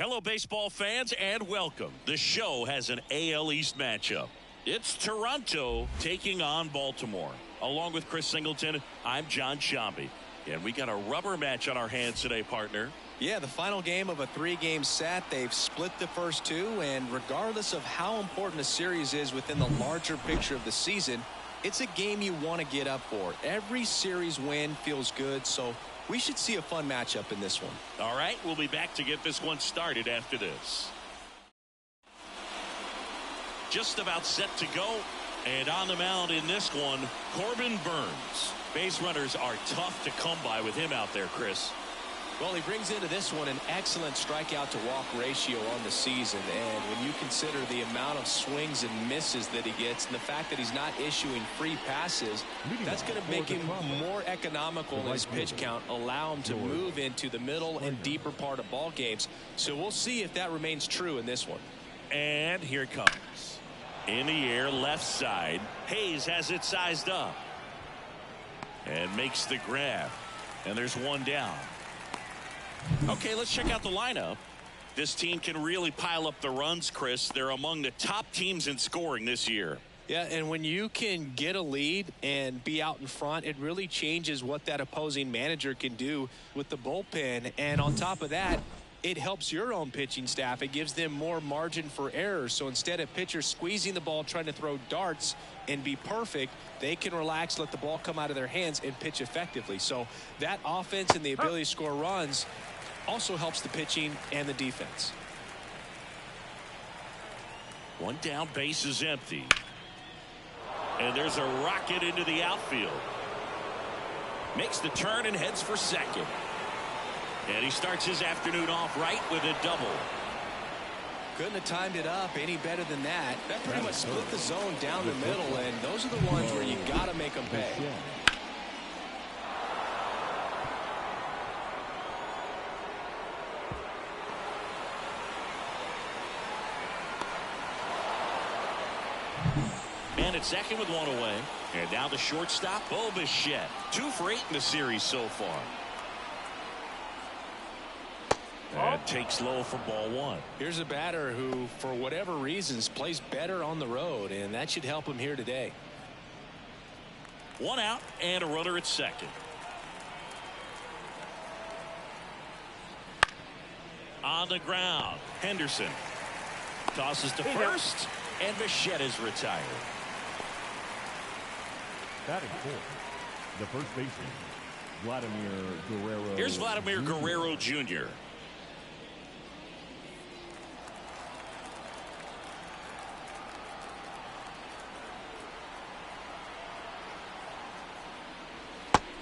Hello, baseball fans, and welcome. The show has an AL East matchup. It's Toronto taking on Baltimore. Along with Chris Singleton, I'm John Shambi. And we got a rubber match on our hands today, partner. Yeah, the final game of a three-game set. They've split the first two, and regardless of how important a series is within the larger picture of the season, it's a game you want to get up for. Every series win feels good, so we should see a fun matchup in this one. All right, we'll be back to get this one started after this. Just about set to go, and on the mound in this one, Corbin Burnes. Base runners are tough to come by with him out there, Chris. Well, he brings into this one an excellent strikeout to walk ratio on the season, and when you consider the amount of swings and misses that he gets and the fact that he's not issuing free passes, that's going to make him more economical in his pitch count, allow him to move into the middle and deeper part of ball games. So we'll see if that remains true in this one. And here it comes. In the air, left side. Hayes has it sized up and makes the grab, and there's one down. Okay, let's check out the lineup. This team can really pile up the runs, Chris. They're among the top teams in scoring this year. Yeah, and when you can get a lead and be out in front, it really changes what that opposing manager can do with the bullpen. And on top of that, it helps your own pitching staff. It gives them more margin for error. So instead of pitchers squeezing the ball, trying to throw darts and be perfect, they can relax, let the ball come out of their hands, and pitch effectively. So that offense and the ability to score runs also helps the pitching and the defense. One down, base is empty. And there's a rocket into the outfield. Makes the turn and heads for second. And he starts his afternoon off right with a double. Couldn't have timed it up any better than that. That pretty much split the zone down the middle, and those are the ones where you got to make them pay. Man at second with one away. And now the shortstop, Bo Bichette. 2 for 8 in the series so far. And takes low for ball one. Here's a batter who, for whatever reasons, plays better on the road, and that should help him here today. 1 out and a runner at second. On the ground, Henderson tosses to first, and Bichette is retired. Batting fourth, the first baseman, Vladimir Guerrero. Here's Vladimir Guerrero Jr.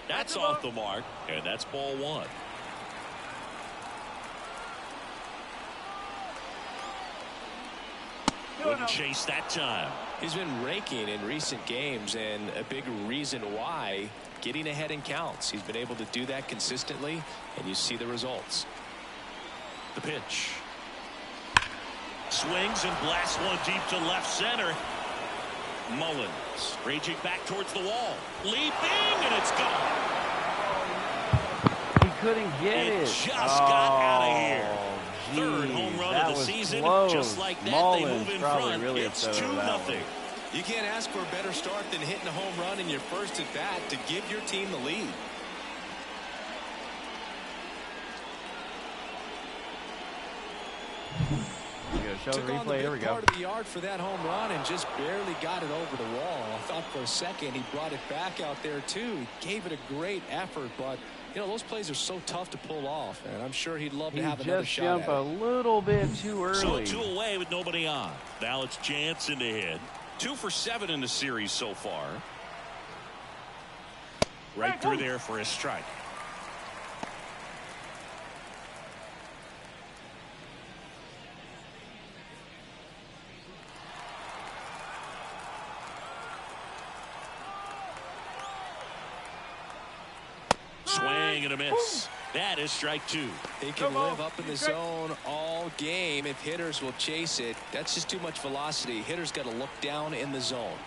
That's off the mark, and that's ball one. Wouldn't chase that time. He's been raking in recent games, and a big reason why, getting ahead in counts. He's been able to do that consistently, and you see the results. The pitch. Swings and blasts one deep to left center. Mullins raging back towards the wall. Leaping, and it's gone. He couldn't get it. Just got out of here. Geez, Third home run of the season. Close. Just like that, Mullins they move in front. Really it's 2-0. You can't ask for a better start than hitting a home run in your first at bat to give your team the lead. Took on the big part of the yard for that home run and just barely got it over the wall. I thought for a second he brought it back out there too. He gave it a great effort, but you know those plays are so tough to pull off, and I'm sure he'd love to have another shot at it. He just jumped a little bit too early. So 2 away with nobody on. Now it's Jansen to hit. 2 for 7 in the series so far. Right through there for a strike. Swing and a miss. That is strike 2. He can live up in the zone all game if hitters will chase it. That's just too much velocity. Hitters got to look down in the zone.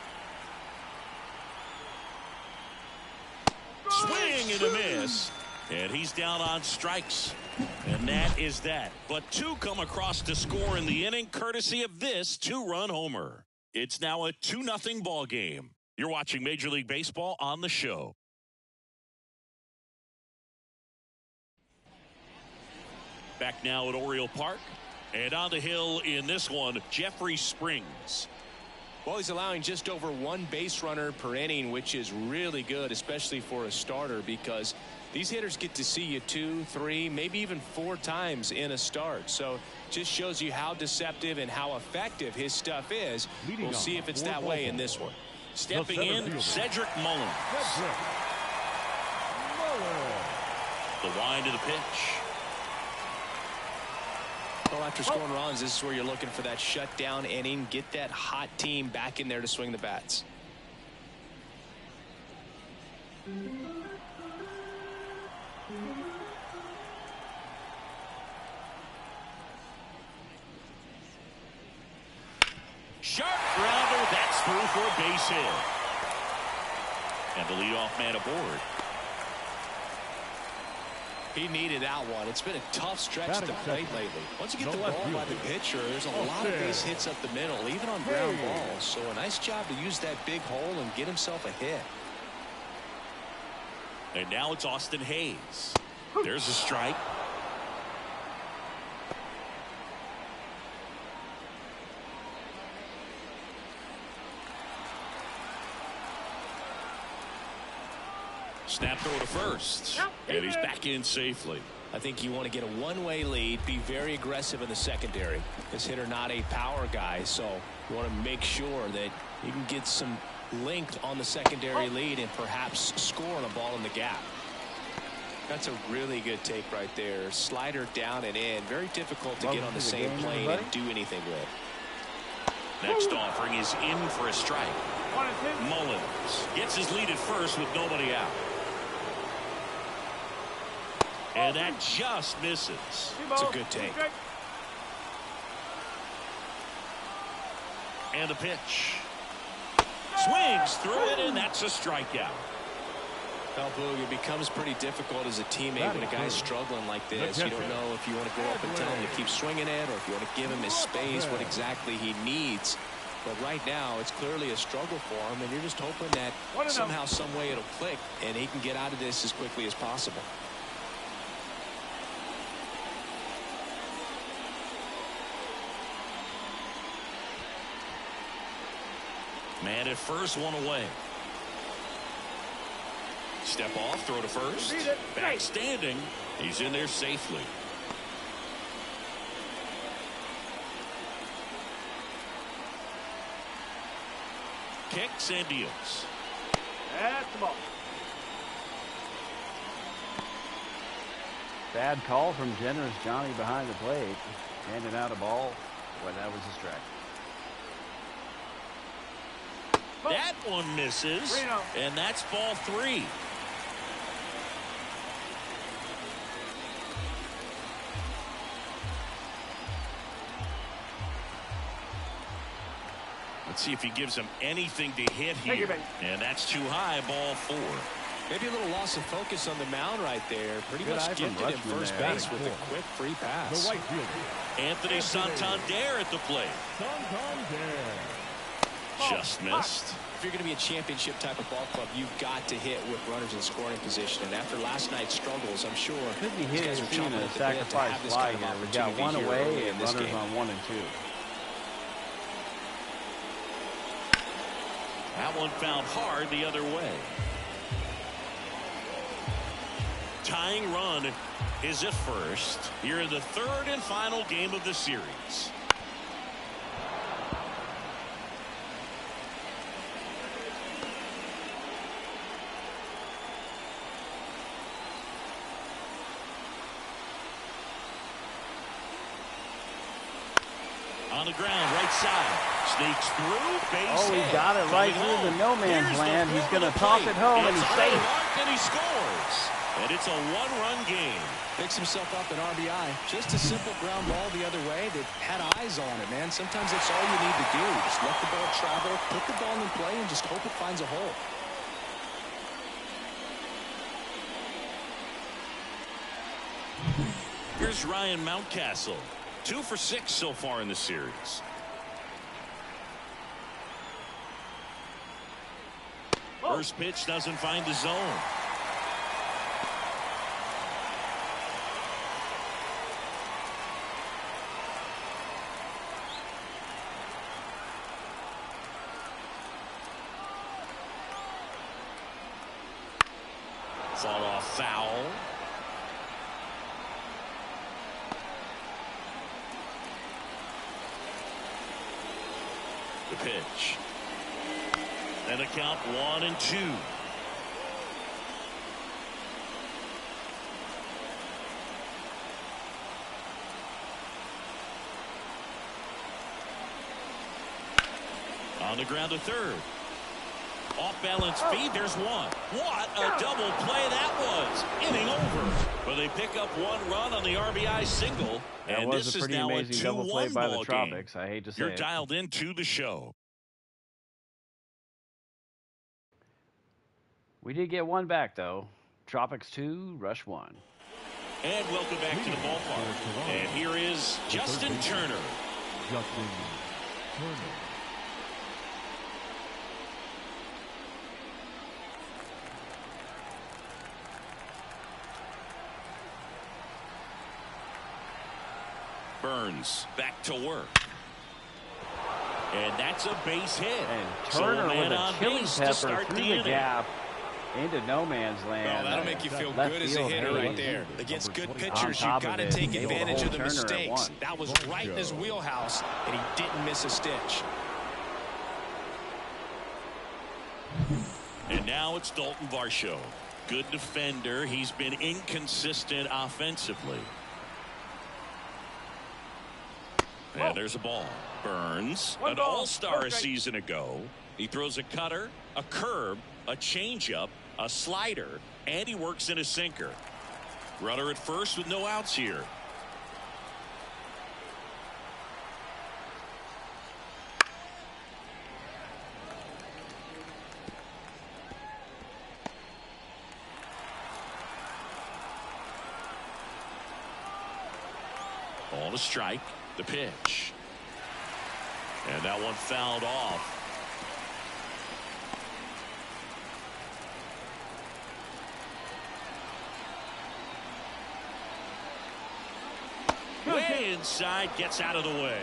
Swing and a miss. And he's down on strikes. And that is that. But two come across to score in the inning, courtesy of this two-run homer. It's now a 2-0 ball game. You're watching Major League Baseball on the show. Back now at Oriole Park. And on the hill in this one, Jeffrey Springs. Well, he's allowing just over one base runner per inning, which is really good, especially for a starter, because these hitters get to see you 2, 3, maybe even 4 times in a start. So just shows you how deceptive and how effective his stuff is. We'll see if it's that way in this one. Stepping in, Cedric Mullins. The wind of the pitch. Well, after scoring runs, this is where you're looking for that shutdown inning. Get that hot team back in there to swing the bats. Sharp grounder. That's through for a base hit. And the leadoff man aboard. He needed that one. It's been a tough stretch at the plate lately. Once you get the ball by the pitcher, there's a lot of base hits up the middle, even on ground balls. So a nice job to use that big hole and get himself a hit. And now it's Austin Hayes. There's a strike. Snap throw to first. And he's back in safely. I think you want to get a one-way lead, be very aggressive in the secondary. This hitter not a power guy, so you want to make sure that you can get some length on the secondary lead and perhaps score on a ball in the gap. That's a really good take right there. Slider down and in. Very difficult to get on the same plane and do anything with. Next offering is in for a strike. Mullins gets his lead at first with nobody out. And that just misses. It's a good take. And the pitch. Swings through it, and that's a strikeout. Well, Boog, it becomes pretty difficult as a teammate when a guy's struggling like this. You don't know if you want to go up and tell him to keep swinging it or if you want to give him his space, what exactly he needs. But right now, it's clearly a struggle for him, and you're just hoping that somehow, some way it'll click, and he can get out of this as quickly as possible. Man at first, one away. Step off, throw to first. Back standing. He's in there safely. Kicks and deals. That's the ball. Bad call from generous Johnny behind the plate. Handing out a ball. Boy, that was a strike. That one misses. And that's ball 3. Let's see if he gives him anything to hit here. And that's too high, ball 4. Maybe a little loss of focus on the mound right there. Pretty much gifted him first base with a quick free pass. The right fielder, Anthony Santander at the plate. Santander. Just missed. If you're going to be a championship type of ball club, you've got to hit with runners in scoring position. And after last night's struggles, I'm sure Could be these guys hit are chomping a at the bit to sacrifice have this fly kind of here. We got opportunity one here away early in and this runners game. on 1 and 2. That one found hard the other way. Tying run is at first here in the 3rd and final game of the series. On the ground, right side. Sneaks through, base Oh, he hit. got it right Coming through the home. no man's Here's the land. He's throw going to to toss plate. it home, and It's he's on the safe. mark, and he scores. And it's a 1-run game. Picks himself up an RBI. Just a simple ground ball the other way that had eyes on it, man. Sometimes that's all you need to do. Just let the ball travel, put the ball in play, and just hope it finds a hole. Here's Ryan Mountcastle. 2 for 6 so far in the series. First pitch doesn't find the zone. Fought off foul. The pitch. And a count 1-2. On the ground to third. Off balance feed. There's one. What a double play that was. Inning over. But they pick up 1 run on the RBI single. That and was this a is pretty now amazing a double play 2-1 by the ball Tropics. game. I hate to say You're it. dialed into the show. We did get 1 back, though. Tropics 2, Rush 1. And welcome back to the ballpark. And here is Justin Turner. Justin Turner. Burns back to work. And that's a base hit. And So Turner man with a on chili base to pepper start through the the inning. gap into no man's land. Well, that'll make you feel Left good as a field, hitter hey, right there. Against good On pitchers, top you've of got to it, take able to advantage of hold the Turner at mistakes. once. That was right in his wheelhouse, and he didn't miss a stitch. And now it's Dalton Varsho. Good defender. He's been inconsistent offensively. And there's a ball. Burns, an all-star a season ago. He throws a cutter, a curve, a changeup, a slider, and he works in a sinker. Runner at first with no outs here. Ball to strike. The pitch. And that one fouled off. Way inside, gets out of the way.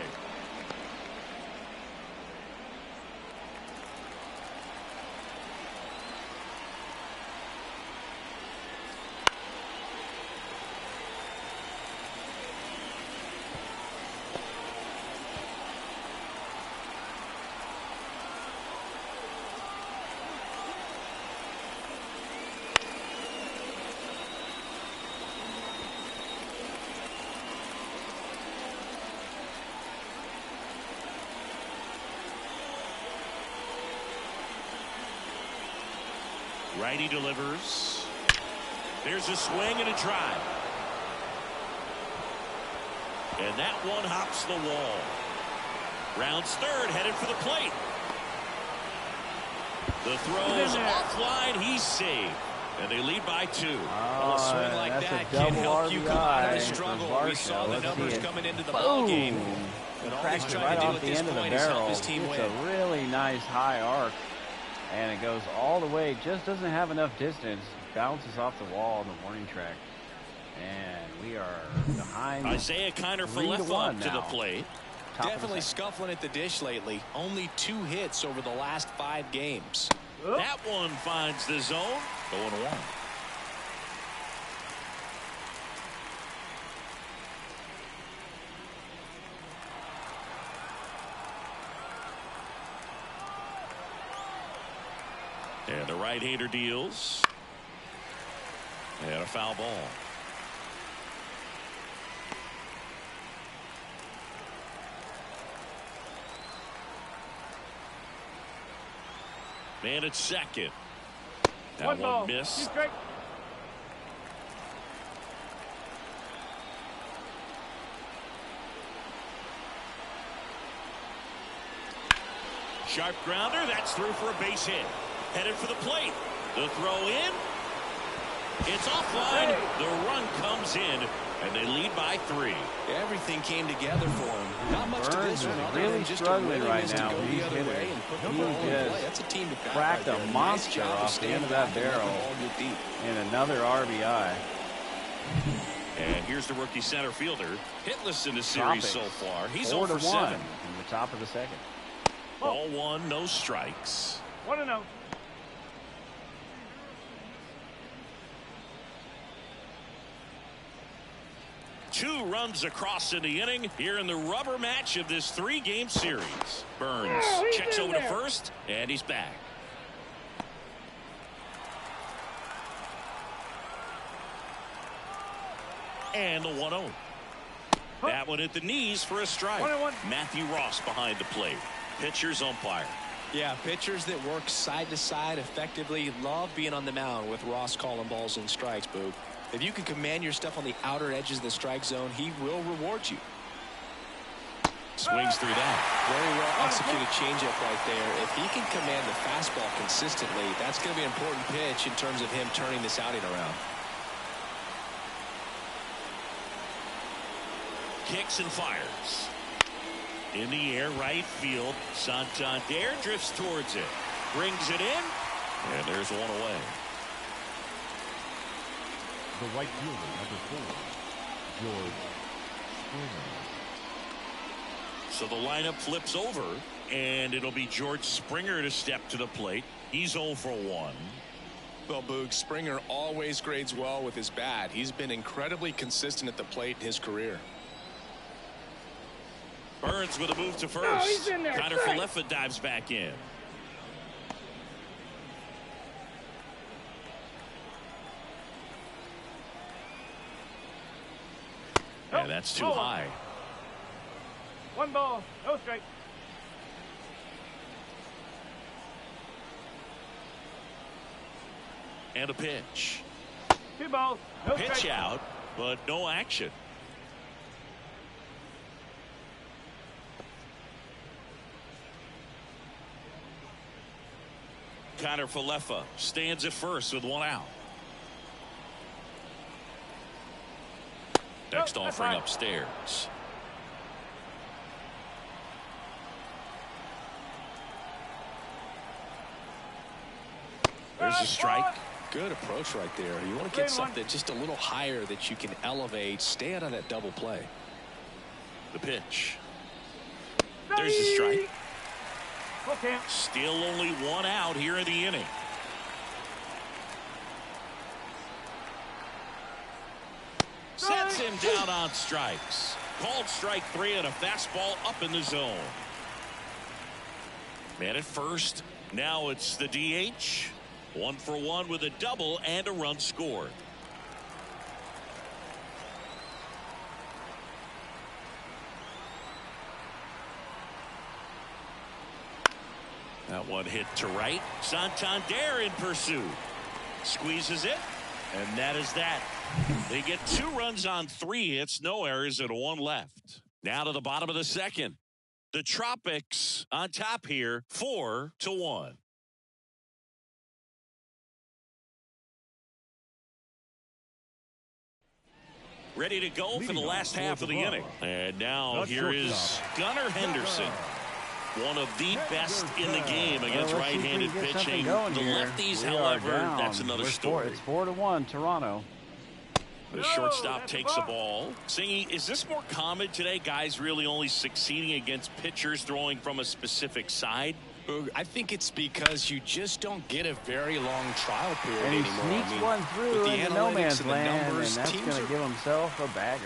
Righty delivers. There's a swing and a drive. And that one hops the wall. Rounds third, headed for the plate. The throw is offline. He's saved. And they lead by 2. A swing like that's that a can double help you come out of the RBI for struggle. We saw the Let's see numbers it. coming into the ball game. Boom. And all Cracks he's it trying right to do off at the this end of the point is help barrel. his team It's win. a really nice high arc, and it goes all the way. Just doesn't have enough distance. Bounces off the wall on the warning track, and we are behind. Isaiah Kiner for 3-1 left up to the now. plate. Top of the Definitely second. scuffling at the dish lately. Only 2 hits over the last 5 games. That one finds the zone. 0-1. And the right-hander deals. And a foul ball. Man at second. That one missed. Sharp grounder. That's through for a base hit. Headed for the plate. The throw in. It's offline. The run comes in And they lead by 3. Everything came together for him. Not much to Burns this one. is really just struggling right to now. go He's the other way and put the ball in play. That's a team to cracked a monster job off the end of that barrel deep. and another RBI. And here's the rookie center fielder, hitless in the series Tropics, so far. He's 4 over to 1 7. in the top of the second. Ball 1, no strikes. 1-0. Two runs across in the inning here in the rubber match of this 3-game series. Burns checks over to first, and he's back. And the 1-0. That one at the knees for a strike. 1-1. Matthew Ross behind the plate. Pitcher's umpire. Yeah, pitchers that work side to side effectively love being on the mound with Ross calling balls and strikes, Boog. If you can command your stuff on the outer edges of the strike zone, he will reward you. Swings through that. Very well executed changeup right there. If he can command the fastball consistently, that's going to be an important pitch in terms of him turning this outing around. Kicks and fires. In the air, right field. Santander drifts towards it. Brings it in. And there's one away. The right fielder, number 4, George Springer. So the lineup flips over, and it'll be George Springer to step to the plate. He's 0 for 1. Well, Boog, Springer always grades well with his bat. He's been incredibly consistent at the plate in his career. Burns with a move to first. Oh, he's in there. Connor Falefa dives back in. And that's too high. 1 ball, no strike. And a pitch. 2 balls, no Pitch strike. out, but no action. Connor Falefa stands at first with 1 out. Next offering upstairs. There's a strike. Good approach right there. You want to get something just a little higher that you can elevate. Stay out of that double play. The pitch. There's the strike. Okay. Still only 1 out here in the inning. Sets him down on strikes. Called strike 3 and a fastball up in the zone. Man at first. Now it's the DH. 1 for 1 with a double and a run scored. That one hit to right. Santander in pursuit. Squeezes it. And that is that. They get 2 runs on 3 hits, no errors, and 1 left. Now to the bottom of the second. The Tropics on top here, 4-1. Ready to go for the last half of the inning. And now here is Gunnar Henderson. One of the best in the game against right-handed pitching. The lefties, however, that's another story. It's 4-1 Toronto. The shortstop takes the ball. Singy, is this more common today? Guys really only succeeding against pitchers throwing from a specific side? I think it's because you just don't get a very long trial period And he anymore. sneaks one through with the into no analytics man's and the land, numbers, and that's teams going to are give himself a bagger.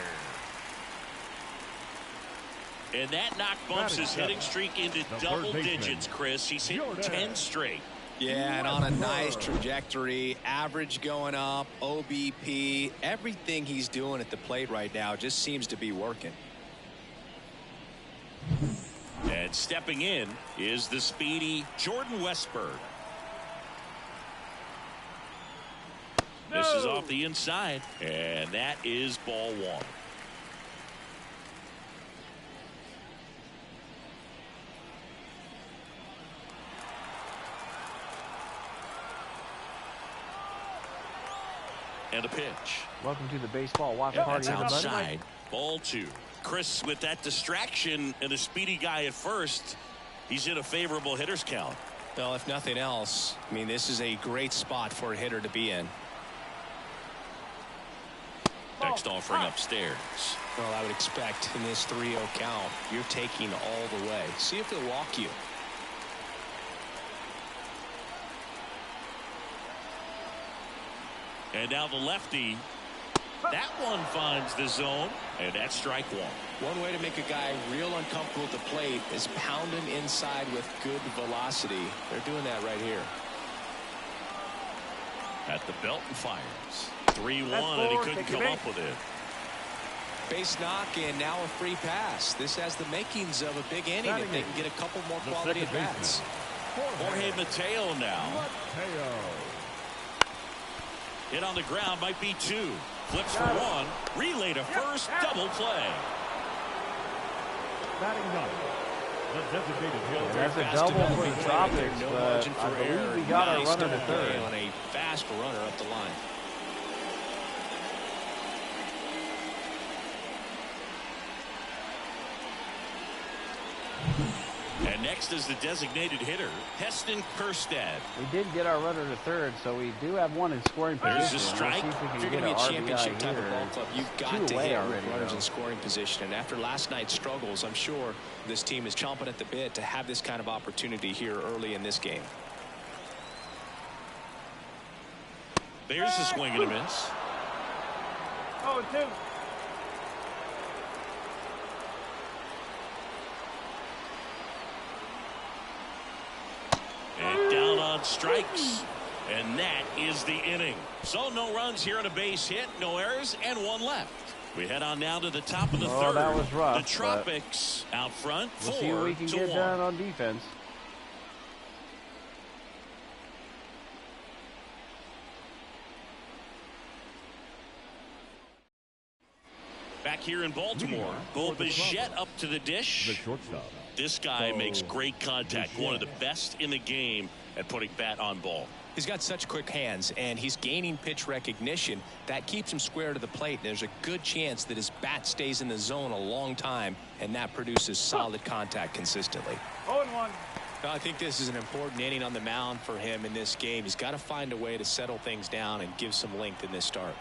And that knock bumps his hitting streak into double digits, Chris. He's hit 10 straight. Yeah, and on a nice trajectory, average going up, OBP, everything he's doing at the plate right now just seems to be working. And stepping in is the speedy Jordan Westberg. This is off the inside, and that is ball 1. And a pitch. Welcome to the baseball watch And party, that's everybody. outside. Ball 2. Chris, with that distraction and a speedy guy at first, he's in a favorable hitter's count. Well, if nothing else, I mean, this is a great spot for a hitter to be in. Next offering upstairs. Well, I would expect in this 3-0 count, you're taking all the way. See if they'll walk you. And now the lefty. That one finds the zone, and that's strike 1. One way to make a guy real uncomfortable at the plate is pound him inside with good velocity. They're doing that right here. At the belt and fires. 3-1, and he couldn't come up with it. Base knock, and now a free pass. This has the makings of a big inning if they can get a couple more quality at bats. Jorge Mateo now. Hit on the ground, might be 2. Flips for 1. Relay to first, double play. Batting 9. The designated hitter. That's a double for the Tropics, but I believe we got our runner to third. On a fast runner up the line. And next is the designated hitter, Heston Kjerstad. We did get our runner to third, so we do have one in scoring position. There's a strike. Let's see if we If you're can going get to be a an championship RBI type of here. ball club, you've got Two to away hit already, with runners though. in scoring position. And after last night's struggles, I'm sure this team is chomping at the bit to have this kind of opportunity here early in this game. There's a swing and a miss. 0-2. And down on strikes. And that is the inning. So no runs here on a base hit, no errors, and 1 left. We head on now to the top of the third. That was rough, the Tropics out front, we'll see what we can get 4-1. done on defense. Back here in Baltimore, Bo Bichette up to the The dish. shortstop. This guy makes great contact, one of the best in the game at putting bat on ball. He's got such quick hands, and he's gaining pitch recognition. That keeps him square to the plate. There's a good chance that his bat stays in the zone a long time, and that produces solid contact consistently. 0-1. I think this is an important inning on the mound for him in this game. He's got to find a way to settle things down and give some length in this start.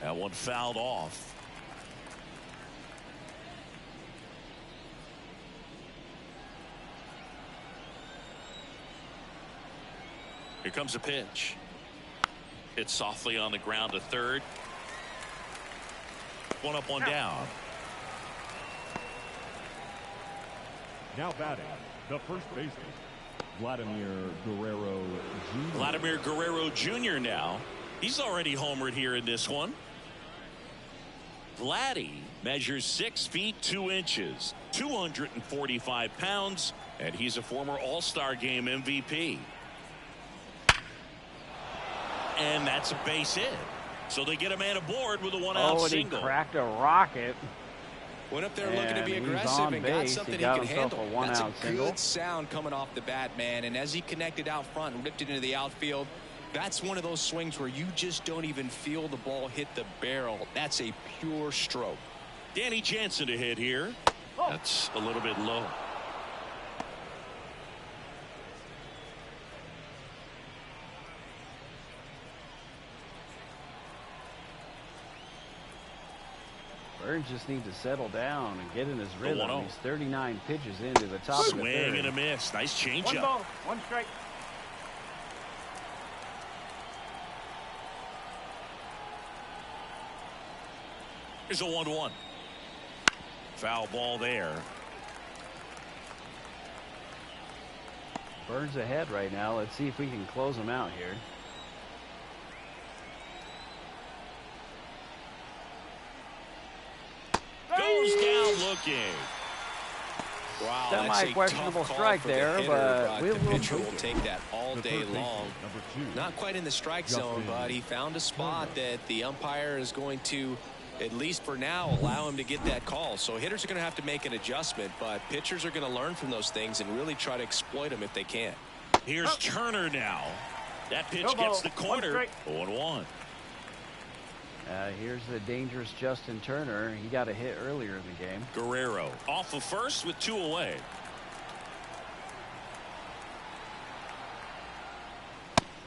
That one fouled off. Here comes a pitch. Hit softly on the ground to third. One up, one down. Now batting, the first baseman, Vladimir Guerrero Jr. Vladimir Guerrero Jr. now. He's already homered here in this one. Vladdy measures 6 feet 2 inches, 245 pounds, and he's a former All-Star Game MVP. And that's a base hit. So they get a man aboard with a 1-out and single. he cracked a rocket. Went up there looking to be And he's aggressive on and got base. something He he got could himself handle. a That's a one-out single. good sound coming off the bat, man. And as he connected out front and ripped it into the outfield, that's one of those swings where you just don't even feel the ball hit the barrel. That's a pure stroke. Danny Jansen to hit here. That's a little bit low. Burns just needs to settle down and get in his The rhythm. 1-0. He's 39 pitches into the top of the Swing third. and a miss. Nice 1 changeup. ball, 1 strike. Here's a 1-1. Foul ball there. Burns ahead right now. Let's see if we can close him out here. Goes down looking. Wow, that's a Semi-questionable tough call strike for the there, hitter, but the we'll pitcher take will it. take that all The day third baseman, long. number 2. Not quite in the strike zone, but he found a spot that the umpire is going to, at least for now, allow him to get that call. So hitters are going to have to make an adjustment, but pitchers are going to learn from those things and really try to exploit them if they can. Here's Turner now. That pitch Go gets ball. the One corner. strike. 0-1. Here's the dangerous Justin Turner. He got a hit earlier in the game. Guerrero off of first with 2 away.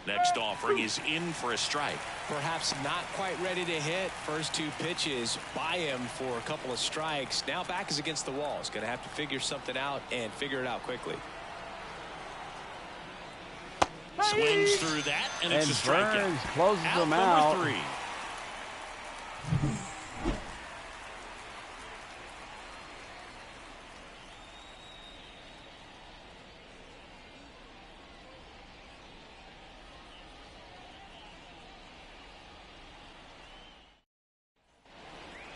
Next offering is in for a strike. Perhaps not quite ready to hit. First 2 pitches by him for a couple of strikes. Now back is against the wall. He's going to have to figure something out and figure it out quickly. Swings through that, and it's a strikeout. Burns closes Out them number out. 3.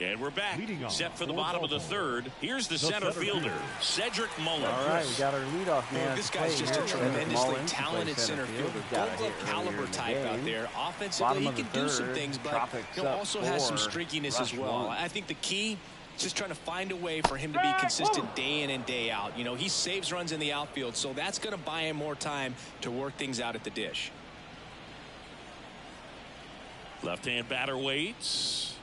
And we're back. Set for the bottom of the third. Here's the center fielder, Cedric Mullins. All right, we got our leadoff man. Well, this guy's just a tremendously talented center fielder. Gold glove caliber type out there. Offensively, he can do some things, but he'll also have some streakiness as well. I think the key is just trying to find a way for him to be consistent day in and day out. You know, he saves runs in the outfield, so that's going to buy him more time to work things out at the dish. Left-hand batter waits.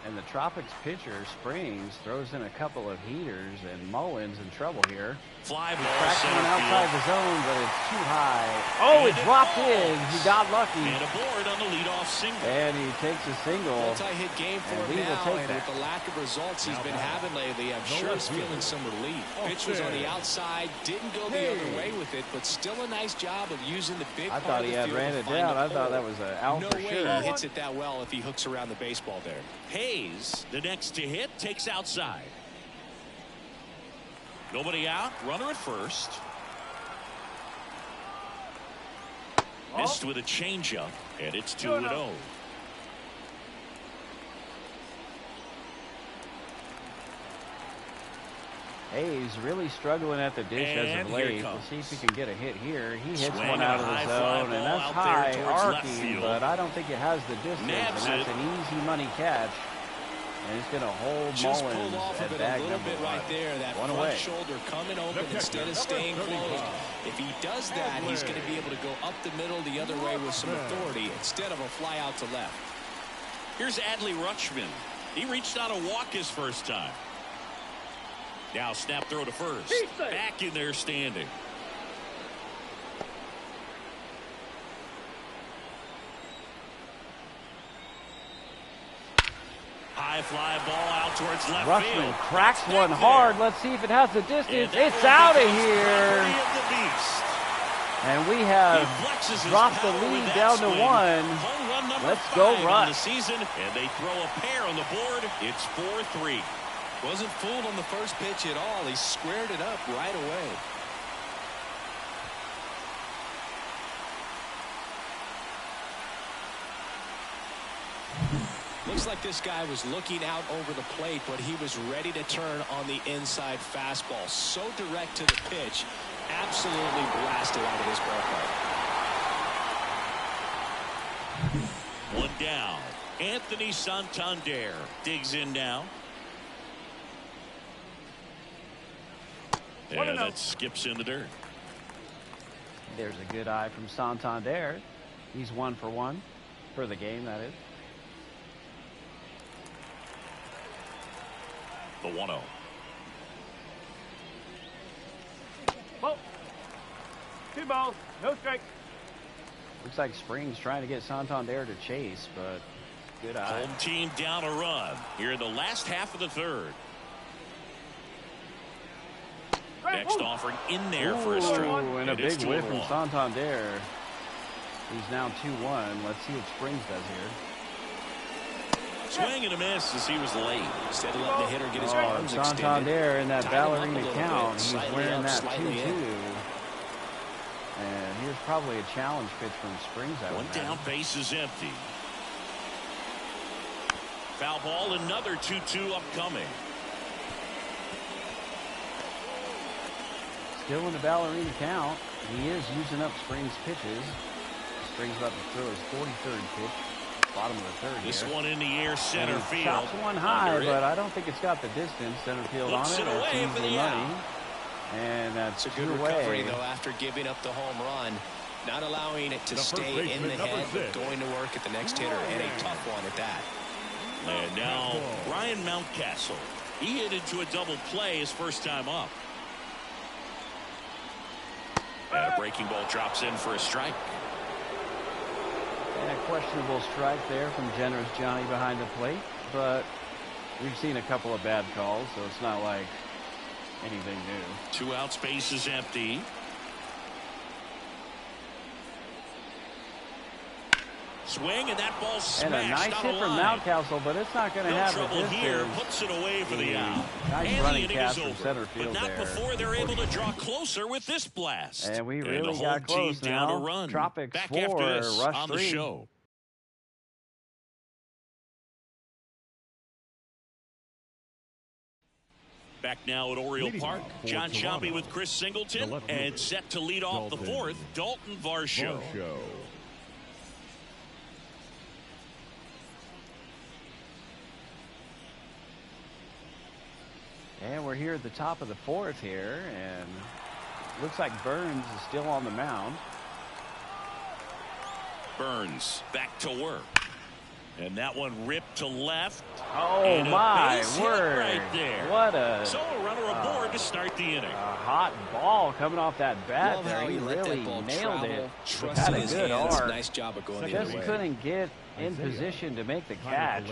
And the Tropics pitcher, Springs, throws in a couple of heaters, and Mullins in trouble here. Fly ball Cracks one center outside field. the zone, but it's too high. Oh, it dropped in. He got lucky. And a board on the leadoff single. And he takes a single. Multi-hit game for And him we will now, take and that. with the lack of results he's been having lately, I'm sure he's feeling some relief. Pitch was on the outside, didn't go the other way with it, but still a nice job of using the big I part thought of he the had field ran to it find down. a I thought hole. that was an out No for way sure. he hits it that well if he hooks around the baseball there. Hayes, the next to hit, takes outside. Nobody out. Runner at first. Missed with a changeup, and it's 2-0. Hayes really struggling at the dish as And of here it late. We'll comes. see if he can get a hit here. He hits Swing one and out a of the high fly zone, ball and that's out there high towards left arcing, field. but I don't think it has the distance, Nabs and that's it. an easy money catch. And it's going to hold Just Mullins pulled off at of it a bag little number bit 1. right there. That One front away. shoulder coming open instead of staying closed. If he does that, he's going to be able to go up the middle the other way with some authority instead of a fly out to left. Here's Adley Rutschman. He reached out a walk his first time. Now snap throw to first. Back in there standing. High fly ball out towards left Rutschman field. cracks It's one back hard. there. Let's see if it has the And distance. that It's one out of becomes here. property of the beast. And we have He flexes his dropped the power with lead that down to swing. 1. Home run number Let's 5 go, on the Rush. season, and they throw a pair on the board. It's 4-3. Wasn't fooled on the first pitch at all. He squared it up right away. Looks like this guy was looking out over the plate, but he was ready to turn on the inside fastball. So direct to the pitch, absolutely blasted out of his ballpark. One down. Anthony Santander digs in now. And that skips in the dirt. There's a good eye from Santander. He's 1 for 1 for the game, that is. The 1-0. Ball. 2 balls. No strike. Looks like Springs trying to get Santander to chase, but good eye. Home team down a run here in the last half of the third. Next offering in there for a strike. Ooh, and a it's big whiff from 2-1. Santander. He's now 2-1. Let's see what Springs does here. Swing and a miss as he was late. Instead of letting the hitter get his Oh, arms extended. Santander in that Tied him up a ballerina little count. bit. He's Slightly wearing up, that slightly 2-2. in. And here's probably a challenge pitch from Springs. I would One down, imagine. base is empty. Foul ball, another 2-2 upcoming. Still in the ballerina count. He is using up Springs' pitches. Springs about to throw his 43rd pitch. bottom of the third This here. one in the air, center And he field. chops one high, Under it. but I don't think it's got the distance. Center field Looks on it it. away That's for the easy money. out. And that's It's a good two recovery, away. though, after giving up the home run. Not allowing it to The first stay in the baseman, head, number but 6. going to work at the next hitter, and a tough one at that. And now Ryan Mountcastle. He hit into a double play his first time up. And a breaking ball drops in for a strike. And a questionable strike there from generous Johnny behind the plate. But we've seen a couple of bad calls, so it's not like anything new. 2 outs, base is empty. Swing, and that ball smashed And a nice out hit of from line. Mountcastle, but it's not going to No have the trouble here. distance. Puts it away for the out. Nice And the running inning catch is from over. center field But not there. before they're able to draw closer with this blast. And we the really home got close team now. down a run. Tropics Back 4, after this Rush on 3. the show. Back now at Oriole Leading Park, off for John Toronto, Sciambi with Chris Singleton, the left and fielder, set to lead off the Dalton fourth, Dalton Varsho. Show. And we're here at the top of the fourth here, and looks like Burns is still on the mound. Burns back to work. And that one ripped to left. Oh, and a my base hit word. right there. What a So a runner aboard to start the inning. hot ball coming off that bat Love there. how He let really that ball nailed travel, it. trusted Had a his good hands. arc. Nice job of going the Just other way. couldn't get in Isaiah position to make the catch.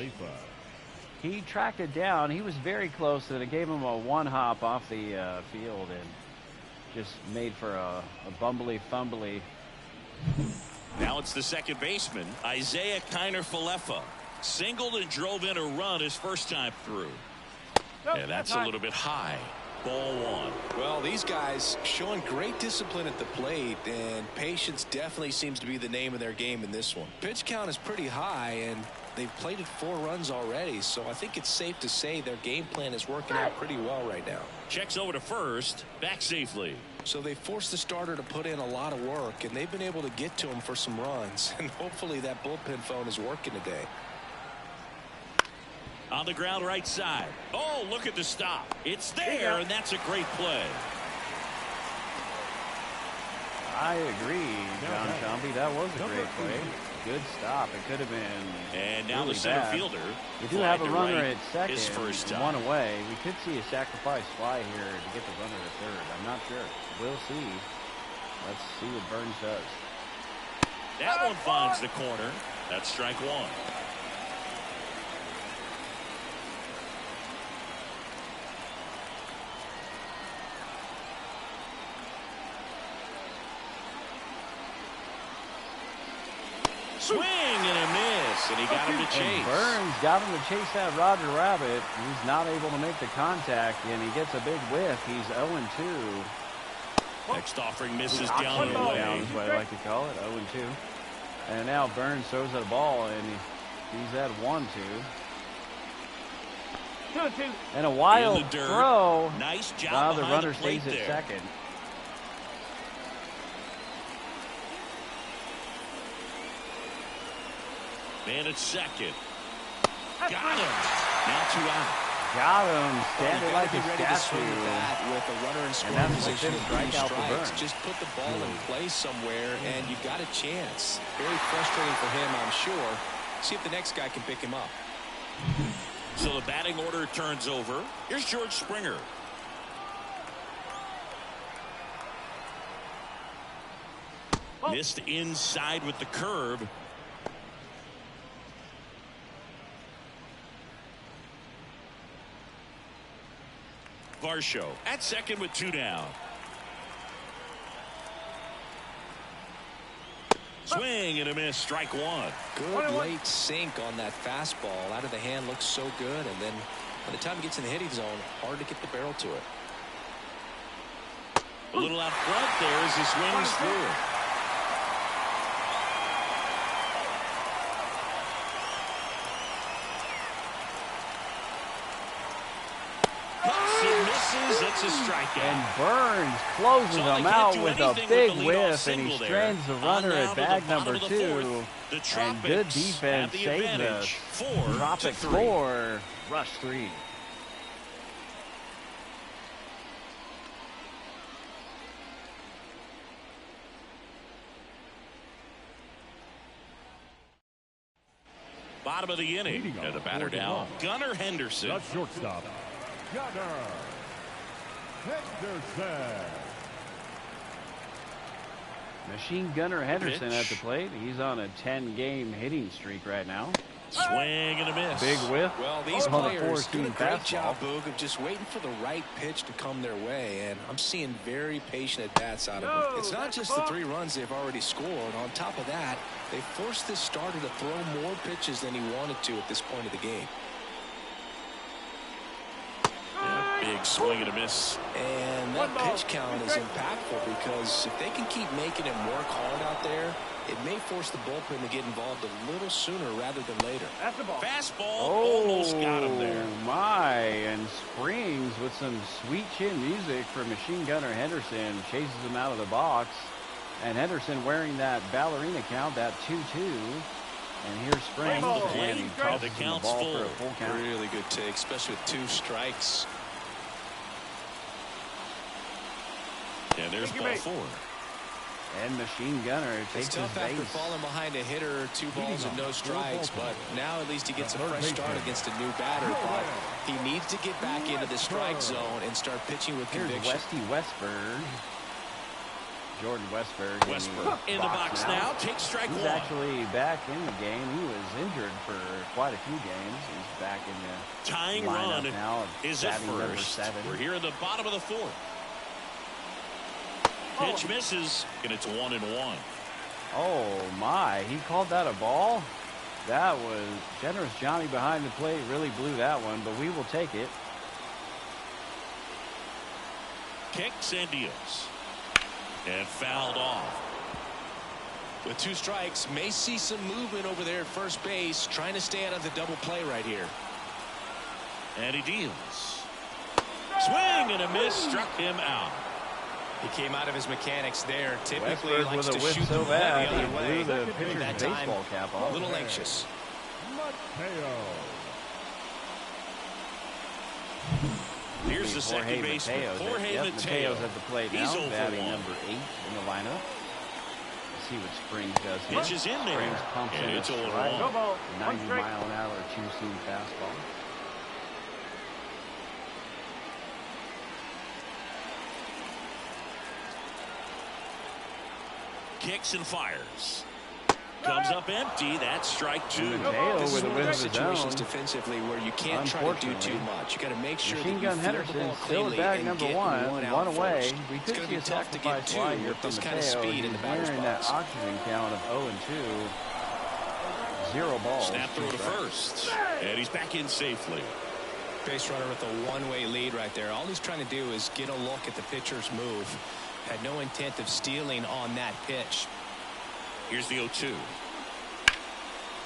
He tracked it down. He was very close, and it gave him a one hop off the field and just made for a bumbly fumbly. Now it's the second baseman, Isaiah Kiner-Falefa. Singled and drove in a run his first time through. And that's a little bit high. Ball one. Well, these guys showing great discipline at the plate, and patience definitely seems to be the name of their game in this one. Pitch count is pretty high, and they've plated 4 runs already, so I think it's safe to say their game plan is working out pretty well right now. Checks over to first, back safely. So they forced the starter to put in a lot of work, and they've been able to get to him for some runs, and hopefully that bullpen phone is working today. On the ground right side. Oh, look at the stop. It's there, and that's a great play. I agree, John Sciambi. That was a great play. Good stop. It could have been And now really the center bad. fielder. We do fly have a to runner right, at second, his first time. one away. We could see a sacrifice fly here to get the runner to third. I'm not sure. We'll see. Let's see what Burns does. That one finds the corner. That's strike one. Swing and a miss, and he got him to And chase. Burns got him to chase that Roger Rabbit. He's not able to make the contact, and he gets a big whiff. He's 0-2. Next offering misses Knocks down it and away. down is what I like to call it, 0-2. And now Burns throws a ball, and he's at 1-2. 2-2. And a wild In the dirt. throw. Nice job Now the behind runner the plate stays at there. second. Man at second. Got him. Now 2 out. Got him. Standing You like gotta a be ready to swing statue. with that with a runner in scoring that's the position fifth and 3 strikeout for strikes. Burns. Just put the ball in play somewhere, and you've got a chance. Very frustrating for him, I'm sure. See if the next guy can pick him up. So the batting order turns over. Here's George Springer. Missed inside with the curve. Varsho at second with 2 down. Swing and a miss, strike one. Good late sink on that fastball. Out of the hand, looks so good, and then by the time it gets in the hitting zone, hard to get the barrel to it. A little out front there as he swings through it. Cuts and misses at That's a strikeout. And Burns closes So him they can't out do with a anything big with the leadoff whiff, and he single there. strands the On runner now at to the bag bottom number of the 2. fourth. The And good Tropics defense have the saved advantage. us. 4-3. Tropics 4, Rush 3. Bottom of the inning. Leading And the off batter for the down. ball. Gunnar Henderson. The shortstop, Gunnar Henderson. Machine Gunner Henderson Pitch. at the plate. He's on a 10-game hitting streak right now. Swing and a miss. Big whiff. Well, these on a players do a 4-2 great fastball. job, Boog, of just waiting for the right pitch to come their way, and I'm seeing very patient at-bats out of them. It's not just the 3 runs they've already scored. On top of that, they forced this starter to throw more pitches than he wanted to at this point of the game. Big swing and a miss. And that pitch count is impactful because if they can keep making him work hard out there, it may force the bullpen to get involved a little sooner rather than later. That's the ball. Fastball almost got him there. My, and Springs with some sweet chin music for Machine Gunner Henderson chases him out of the box. And Henderson wearing that ballerina count, that 2-2. And here's Springs, and he tosses The him the count's ball for full. a full count. Really good take, especially with 2 strikes. And there's Thank you, ball mate. 4. And Machine Gunner takes It's his tough after base. falling behind a hitter, 2 balls and no strikes, but now at least he gets a fresh start against a new batter. But he needs to get back into the strike zone and start pitching with Here's conviction. Westy Westberg. Jordan Westberg. Westberg in the box now. Takes strike He's 1. actually back in the game. He was injured for quite a few games. He's back in the Tying lineup run now. is at batting number first. 7. We're here in the bottom of the 4th. Pitch misses, and it's 1-1. Oh my, he called that a ball? That was generous. Johnny behind the plate really blew that one, but we will take it. Kicks and deals. And fouled off. With 2 strikes, may see some movement over there at first base, trying to stay out of the double play right here. And he deals. Swing and a miss, struck him out. He came out of his mechanics there. Typically Westberg likes with a to whip shoot so the ball bad, the other he way. blew the pitcher's That time, baseball cap a off. little anxious. Mateo. Here's the Jorge second baseman, Mateos. Jorge Yep, Mateo. Mateo's at the plate He's now, 0 for batting 1. number 8 in the lineup. Let's see what Springs does here. Pitch is in there, Springs pumps and in it's a 0-1. strike. Go ball. 1 90 strike. mile an hour two-seam fastball. Kicks and fires. Comes up empty. That's strike 2. Mateo This is with a one of whiff those of his situations own. defensively where you can't try to do too Unfortunately, much. You got to make sure Machine that you Gun field the Henderson ball still cleanly at bag and number get 1, out one away. first. We It's could going see to a be tough to get sacrifice 2 fly here with from this kind of Mateo. speed in He's the batter's wearing that box. oxygen count of 0-2. 0 balls. Snap throw to 2 strikes. first. And he's back in safely. Base runner with a one-way lead right there. All he's trying to do is get a look at the pitcher's move. Had no intent of stealing on that pitch. Here's the 0-2.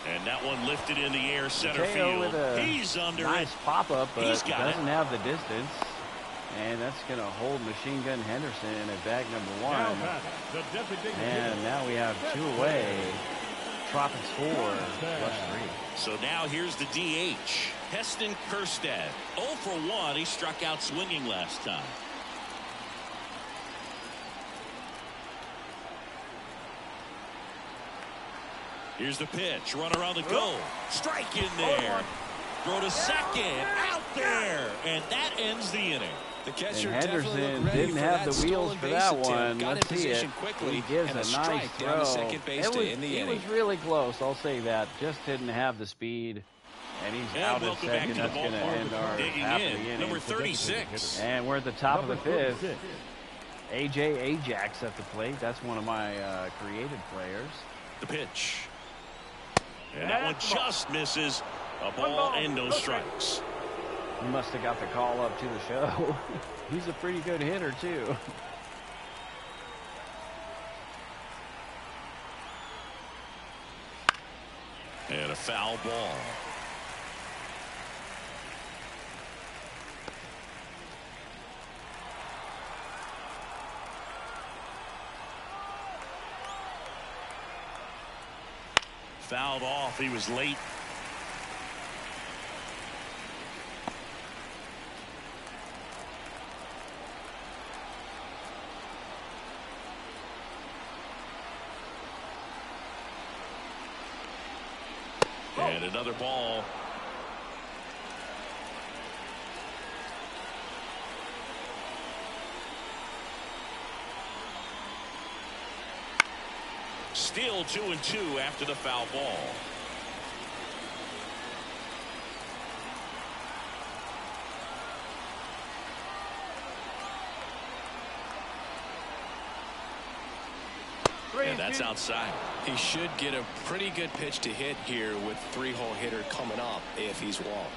And that one lifted in the air center Mateo field. with a He's under nice it. pop-up, but He's got doesn't it. have the distance. And that's going to hold Machine Gun Henderson at bag number 1. Now batting, the designated And hitter. now we have 2 away. Tropics 4, Rush 3. So now here's the DH. Heston Kjerstad. 0 for 1. He struck out swinging last time. Here's the pitch. Runner on the goal. Strike in there. Throw to second. Out there. And that ends the inning. The And catcher definitely Henderson looked ready didn't for have that the wheels stolen for base that attempt. one. Got Let's in see it. position quickly He gives and a a nice strike throw. down to second base to end the He inning. was really close, I'll say that. Just didn't have the speed. And he's And out at welcome back second. to the That's going to ballpark. end our Digging half of the in, inning. number 36. And we're at the top of the Number 5th. 36. AJ Ajax at the plate. That's one of my created players. The pitch. And that one just misses. A ball and no strikes. He must have got the call up to the show. He's a pretty good hitter, too. And a foul ball. Fouled off. He was late. And another ball. Still 2-2 after the foul ball. And that's outside. He should get a pretty good pitch to hit here with 3-hole hitter coming up if he's walked.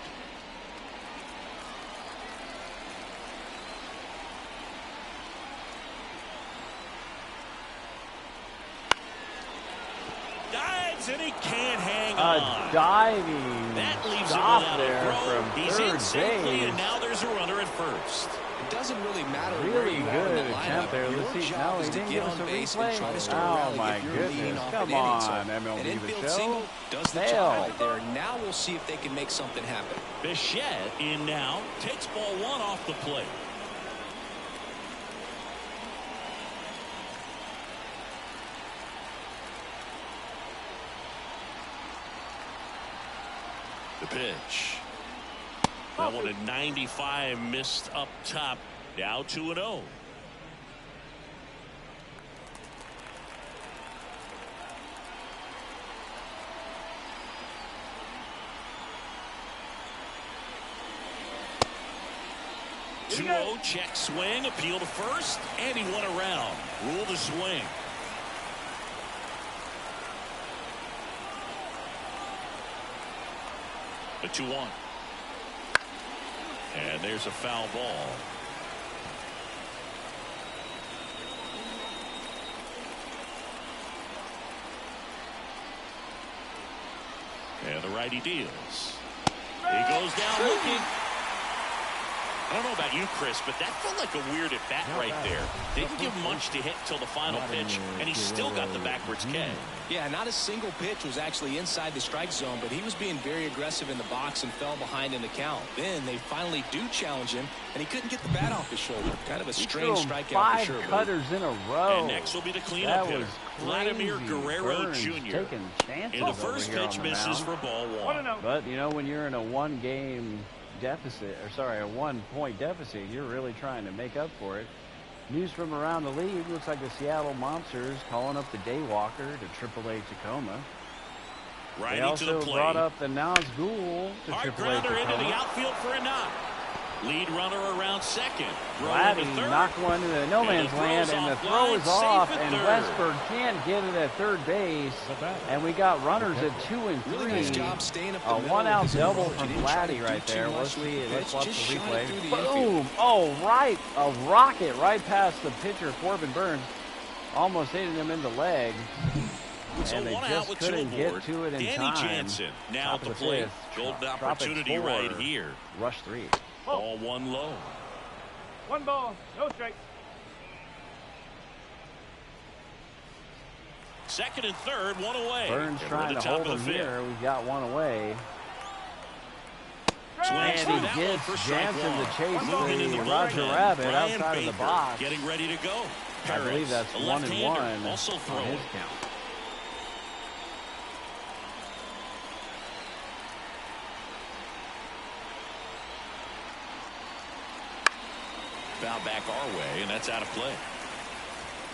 Dives and he can't hang on. Diving That leaves him stop without there a throw. from He's third in safely, base. and now there's a runner at first. It doesn't really matter where Really you are in good the attempt lineup. there. Your Let's see. job No, is he to didn't get give us on a base and try to start a replay. Oh rally my if you're leading goodness. off Come an inning. So on, an MLB The infield Show. single does the Fail. job right there. Now we'll see if they can make something happen. Bichette in now, takes ball 1 off the plate. The pitch. That one at 95, missed up top. Now 2-0. Here we 2-0, go. check swing, appeal to first, and he went around. Rule the swing. The 2-1. And there's a foul ball. And the righty deals. He goes down looking. I don't know about you, Chris, but that felt like a weird at bat right there. Didn't give much to hit till the final pitch, and he still got the backwards K. Yeah, not a single pitch was actually inside the strike zone, but he was being very aggressive in the box and fell behind in the count. Then they finally do challenge him, and he couldn't get the bat off his shoulder. Kind of a strange strikeout for sure. 5 cutters in a row. And next will be the cleanup hitter, Vladimir crazy. Guerrero Burns Jr. taking chances And the over first here pitch on the misses mound. for ball 1. 1-0. But you know, when you're in a 1-game deficit, or sorry, a 1-point deficit, you're really trying to make up for it. News from around the league: looks like the Seattle Monsters calling up the Daywalker to AAA Tacoma. Righty They to also the plate. brought up the Nazgul to Hard AAA grounder into the Tacoma. outfield for a knock. Lead runner around second. Throw Vladdy into third. knocked one into no And man's the land, throw's and the offline, throw is safe off, at and third. Westberg can't get it at third base. And we got runners at 2 and 3. Really nice job staying up the A middle 1-out of his double approach. from He didn't try to Vladdy do right too there. much Let's with see. the Let's pitch, watch just the shot it through replay. the infield. Boom! Oh, right, a rocket right past the pitcher Corbin Burns, almost hitting him in the leg. So And they 1 out just with 2 couldn't get aboard. to it in Danny time. Jansen now Top at the of plate. 5th. Golden Tropics opportunity 4, right here. Rush 3. Ball 1 low. 1 ball, no strike. Second and third, 1 away. Burns And we're trying at to the top hold of him the 5th. here. We've got 1 away. Swings And through he that one gets for strike Jansen to 1. chase Moving in the the Roger bullpen, Rabbit Brian outside of the Baker box. getting ready to go. I believe Perez, that's a 1 and left-hander, 1 also on throwing. his count. Foul back our way, and that's out of play.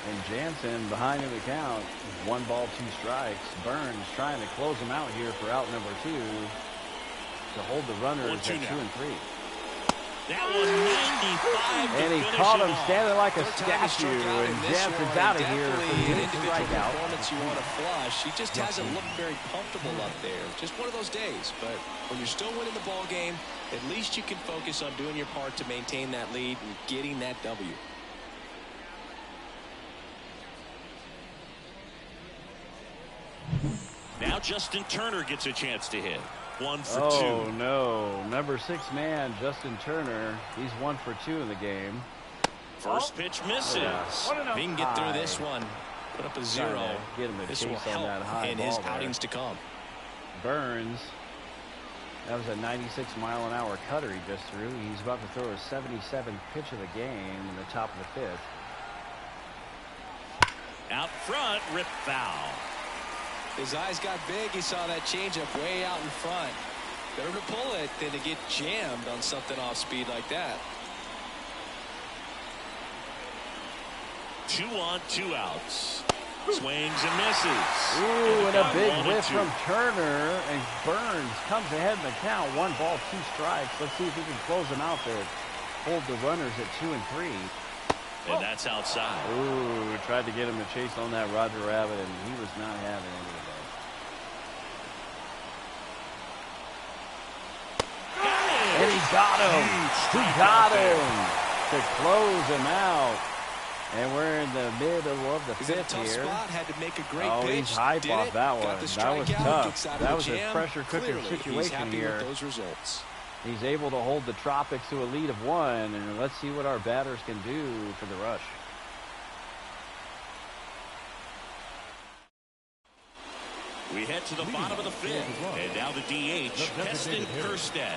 And Jansen behind in the count. 1 ball, 2 strikes. Burns trying to close him out here for out number 2 to hold the runners 1-2 at 2 now. and 3. That one 95 to And he finish caught it him off. standing like a Third time he struck statue, out in and this Jansen's one, out of here definitely for an the individual strikeout. performance you want to flush. He just hasn't looked very comfortable up there. Just one of those days. But when you're still winning the ball game, at least you can focus on doing your part to maintain that lead and getting that W. Now Justin Turner gets a chance to hit. 1 for 2. Oh no, number 6 man Justin Turner, he's 1 for 2 in the game. First pitch misses. Yeah. If he can get through this one, Put up a Trying 0. to get him a This chase will on help that high in ball his there. outings to come. Burns. That was a 96-mile-an-hour cutter he just threw. He's about to throw his 77th pitch of the game in the top of the 5th. Out front, rip foul. His eyes got big. He saw that changeup way out in front. Better to pull it than to get jammed on something off speed like that. 2 on, 2 outs. Swings and misses. Ooh, and a big 1-2. whiff from Turner, and Burns comes ahead in the count. 1 ball, 2 strikes. Let's see if he can close them out there. Hold the runners at 2 and 3. And that's outside. Ooh, tried to get him to chase on that Roger Rabbit, and he was not having any of that. And he got him. He got him to close him out. And we're in the middle of the 5th here. Spot, had to make a great Oh, pitch. he's hype off that one. That was tough. That was a jam. pressure cooker Clearly, situation he's happy here. with those results. He's able to hold the Tropics to a lead of 1, and let's see what our batters can do for the rush. We head to the bottom of the 5th. And now the DH, Keston Kjerstad.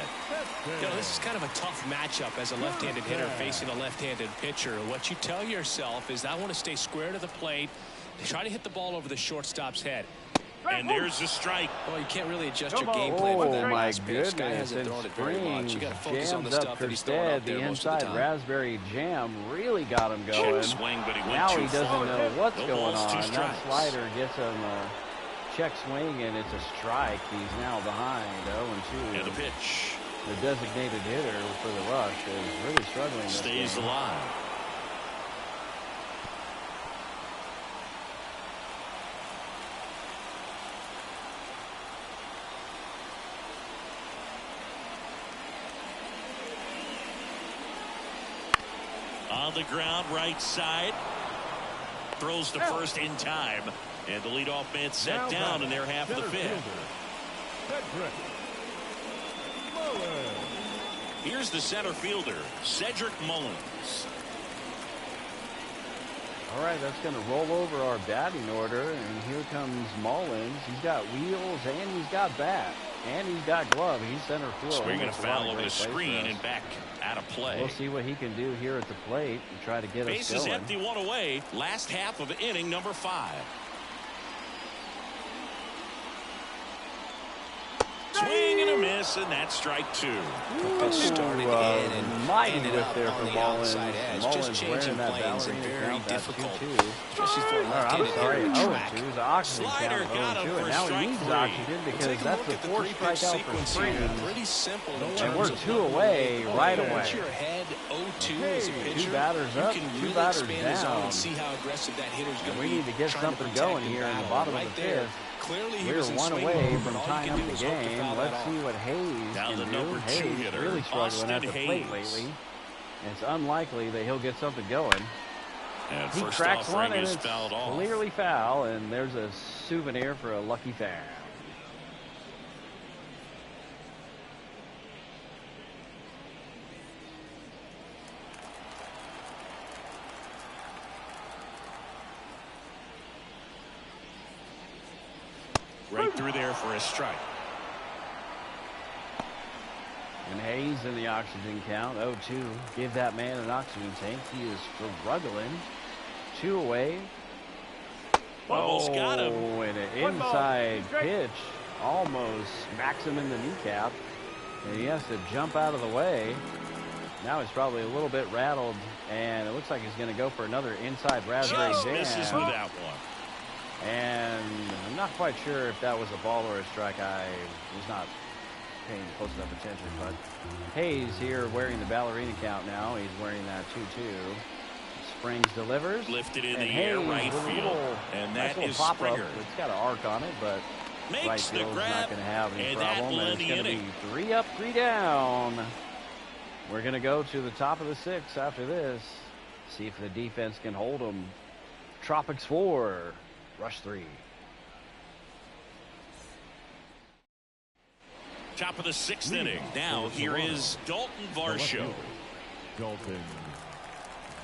This is kind of a tough matchup as a left-handed hitter facing a left-handed pitcher. What you tell yourself is, I want to stay square to the plate, try to hit the ball over the shortstop's head. And there's a strike. Well, you can't really adjust your game plan for that my last pitch. Guy goodness, hasn't and thrown it very much. You got to focus on the jams stuff up that he's throwing out Kjerstad. there The most of the inside time. raspberry jam really got him going. Swing, but he went Now too he doesn't far. know what's No going balls, 2 on. That strikes. slider gets him a check swing, and it's a strike. He's now behind 0-2. And the pitch. The designated hitter for the rush is really struggling this Stays game. alive. On the ground, right side. Throws to first in time. And the leadoff man set down in their half of the 5th. Here's the center fielder, Cedric Mullins. All right, that's going to roll over our batting order, and here comes Mullins. He's got wheels, and he's got bat, and he's got glove. He's center field. Swinging a That's foul lot of over the great plays for screen us. and back out of play. We'll see what he can do here at the plate and try to get Base us is going. empty, 1 away. Last half of inning number 5. Swing and a miss, and that's strike 2. Started in and mighty ended whip up there on for the Mullins. outside edge. Mullins Just changing wearing that planes and ballerina very count. That's difficult, 2-2. especially for a I'm left-handed sorry, hitter to track. 0-2 is the oxygen Slider count. got him 0-2, for and now he strike needs 3. oxygen because Take a that's look the at the 4th three-pitch strikeout for sequence Springs. here. Pretty simple in And terms we're of 2 away right Once away. you're ahead 0-2 as a Two pitcher, batters you up, can 2 really batters expand the zone down. and see how aggressive that hitter's going to We be. need to get trying something protect going and here in the battle. bottom Right of the there, 5th. clearly he We're was in 1 swing away mode, from but all tying you up can do the is hope to game. foul that Let's off. see what Hayes Now can the do. number 2 Hayes hitter, really struggling at the Austin plate Hayes. lately. It's unlikely that he'll get something going. And He first cracks one, offering and is it's fouled off. clearly foul, and there's a souvenir for a lucky fan. Right through there for a strike. And Hayes in the oxygen count, 0-2. Give that man an oxygen tank. He is struggling. 2 away. Almost got him. And an 1 ball, inside 2 strikes. pitch almost smacks him in the kneecap. And he has to jump out of the way. Now he's probably a little bit rattled, and it looks like he's going to go for another inside raspberry Just jam. misses with that one. And I'm not quite sure if that was a ball or a strike. I was not paying close enough attention, but Hayes here wearing the ballerina count now. He's wearing that 2-2. Springs delivers. Lifted in and the air, Hayes right with a field. little, And nice that little is pop-up. Springer. It's got an arc on it, but right Makes the field's not grab, going to have any and that problem. will And end it's the going to be inning. 3 up, 3 down. We're going to go to the top of the 6th after this. See if the defense can hold them. Tropics 4, Rush 3. Top of the 6th inning. Now here is Dalton Varsho. Dalton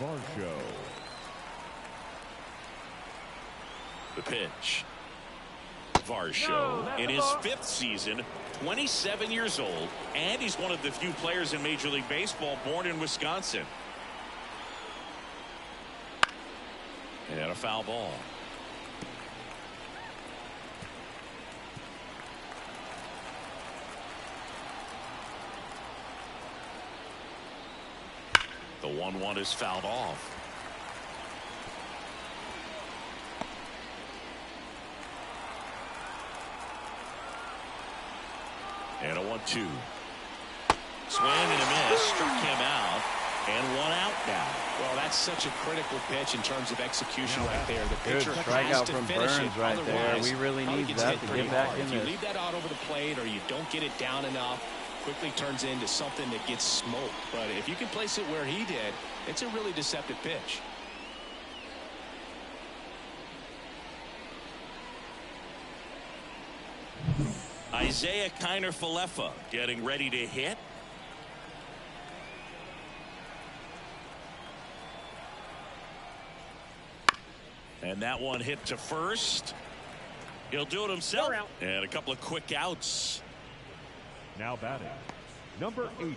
Varsho. The pitch. Varsho in his 5th season, 27 years old, and he's one of the few players in Major League Baseball born in Wisconsin. And a foul ball. The 1-1 is fouled off. And a 1-2. Swing and a miss. Struck him out. And 1 out now. Well, that's such a critical pitch in terms of execution right there. The Good pitcher has strikeout to from finish Burns it. right there. Otherwise, We really probably need gets that hit to pretty get back hard. in If you this. leave that out over the plate or you don't get it down enough, quickly turns into something that gets smoked. But if you can place it where he did, it's a really deceptive pitch. Isaiah Kiner-Falefa getting ready to hit. And that one hit to first. He'll do it himself. And a couple of quick outs. Now batting, number 80.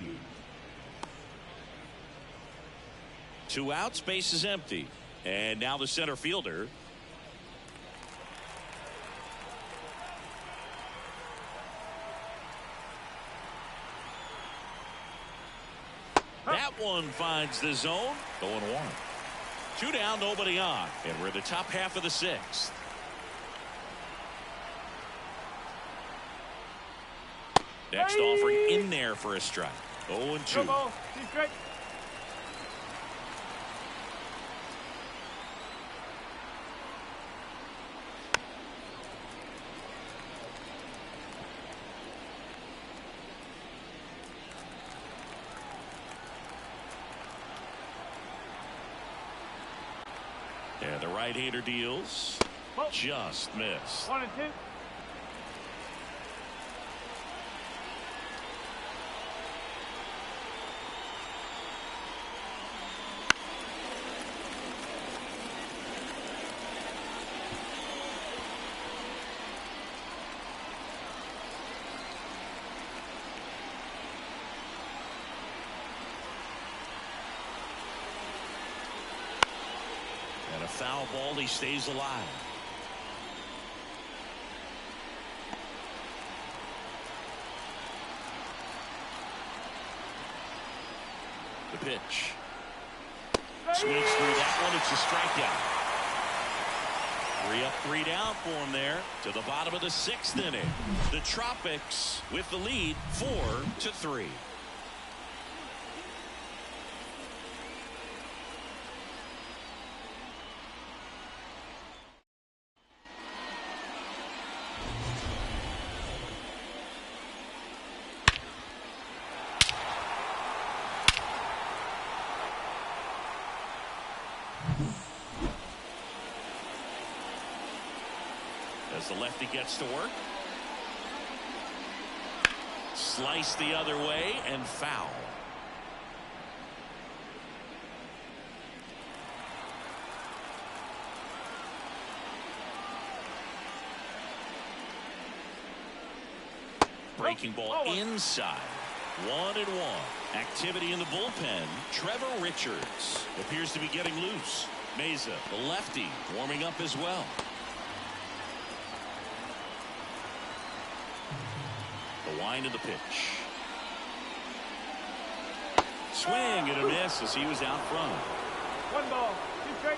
2 outs, base is empty. And now the center fielder. That one finds the zone. 0-1. 2 down, nobody on. And we're in the top half of the 6th. Next offering in there for a strike. 0-2. Go ball. 2 straight. And the right-hander deals. Just missed. 1 and 2. And a foul ball, he stays alive. The pitch. Swings through that one. It's a strikeout. 3 up, 3 down for him there to the bottom of the 6th inning. The Tropics with the lead 4-3. As the lefty gets to work. Slice the other way and foul. Breaking ball inside. 1-1. Activity in the bullpen. Trevor Richards appears to be getting loose. Meza, the lefty, warming up as well. The wind of the pitch. Swing and a miss as he was out front. 1 ball. 2 straight.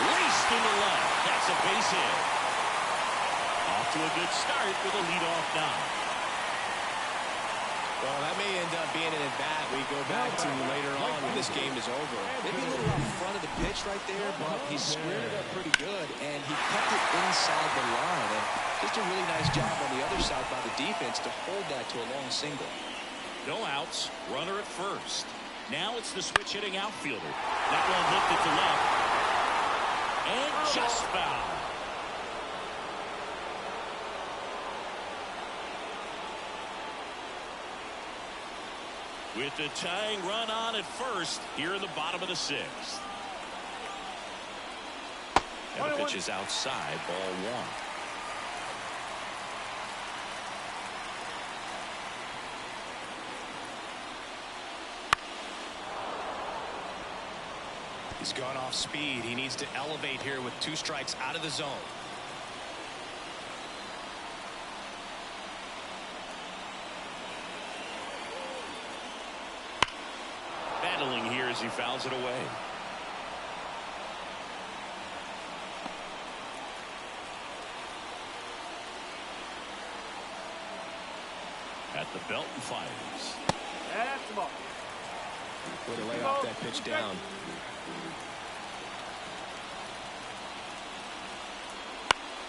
Raced into left. That's a base hit. Off to a good start with a leadoff knock. Well, that may end up being an at-bat we go back to later on when this game is over. Maybe a little out front of the pitch right there, but he squared it up pretty good, and he kept it inside the line. And just a really nice job on the other side by the defense to hold that to a long single. No outs. Runner at first. Now it's the switch-hitting outfielder. That one lifted to left. And just foul. With the tying run on at first here in the bottom of the sixth. And the pitch is outside, ball one. He's gone off speed. He needs to elevate here with 2 strikes out of the zone. Battling here as he fouls it away. At the belt and fires. That's the ball. Way to lay off that pitch down.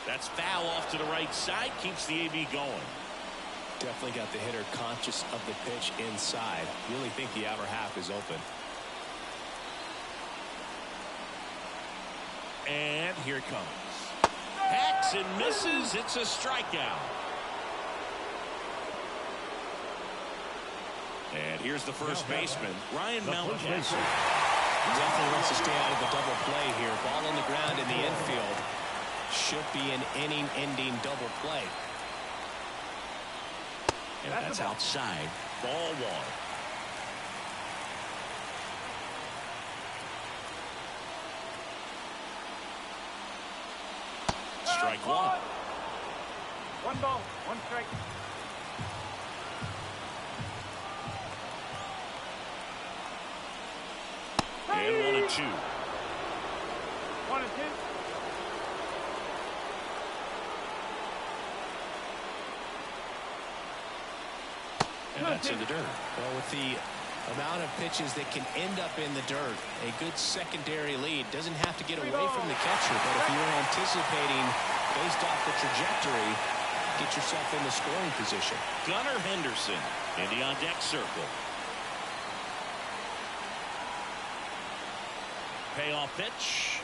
That's foul off to the right side. Keeps the AB going. Definitely got the hitter conscious of the pitch inside. Really think the outer half is open. And here it comes. Hacks and misses. It's a strikeout. And here's the first baseman, Ryan Mountcastle. Definitely wants to stay out of the double play here. Ball on the ground in the infield. Should be an inning-ending double play. And that's outside. Ball one. Strike one. 1 ball, 1 strike. And 1 and 2. 1 and 2. And that's in the dirt. Well, with the amount of pitches that can end up in the dirt, a good secondary lead doesn't have to get away from the catcher, but if you're anticipating based off the trajectory, get yourself in the scoring position. Gunnar Henderson in the on-deck circle. Payoff pitch.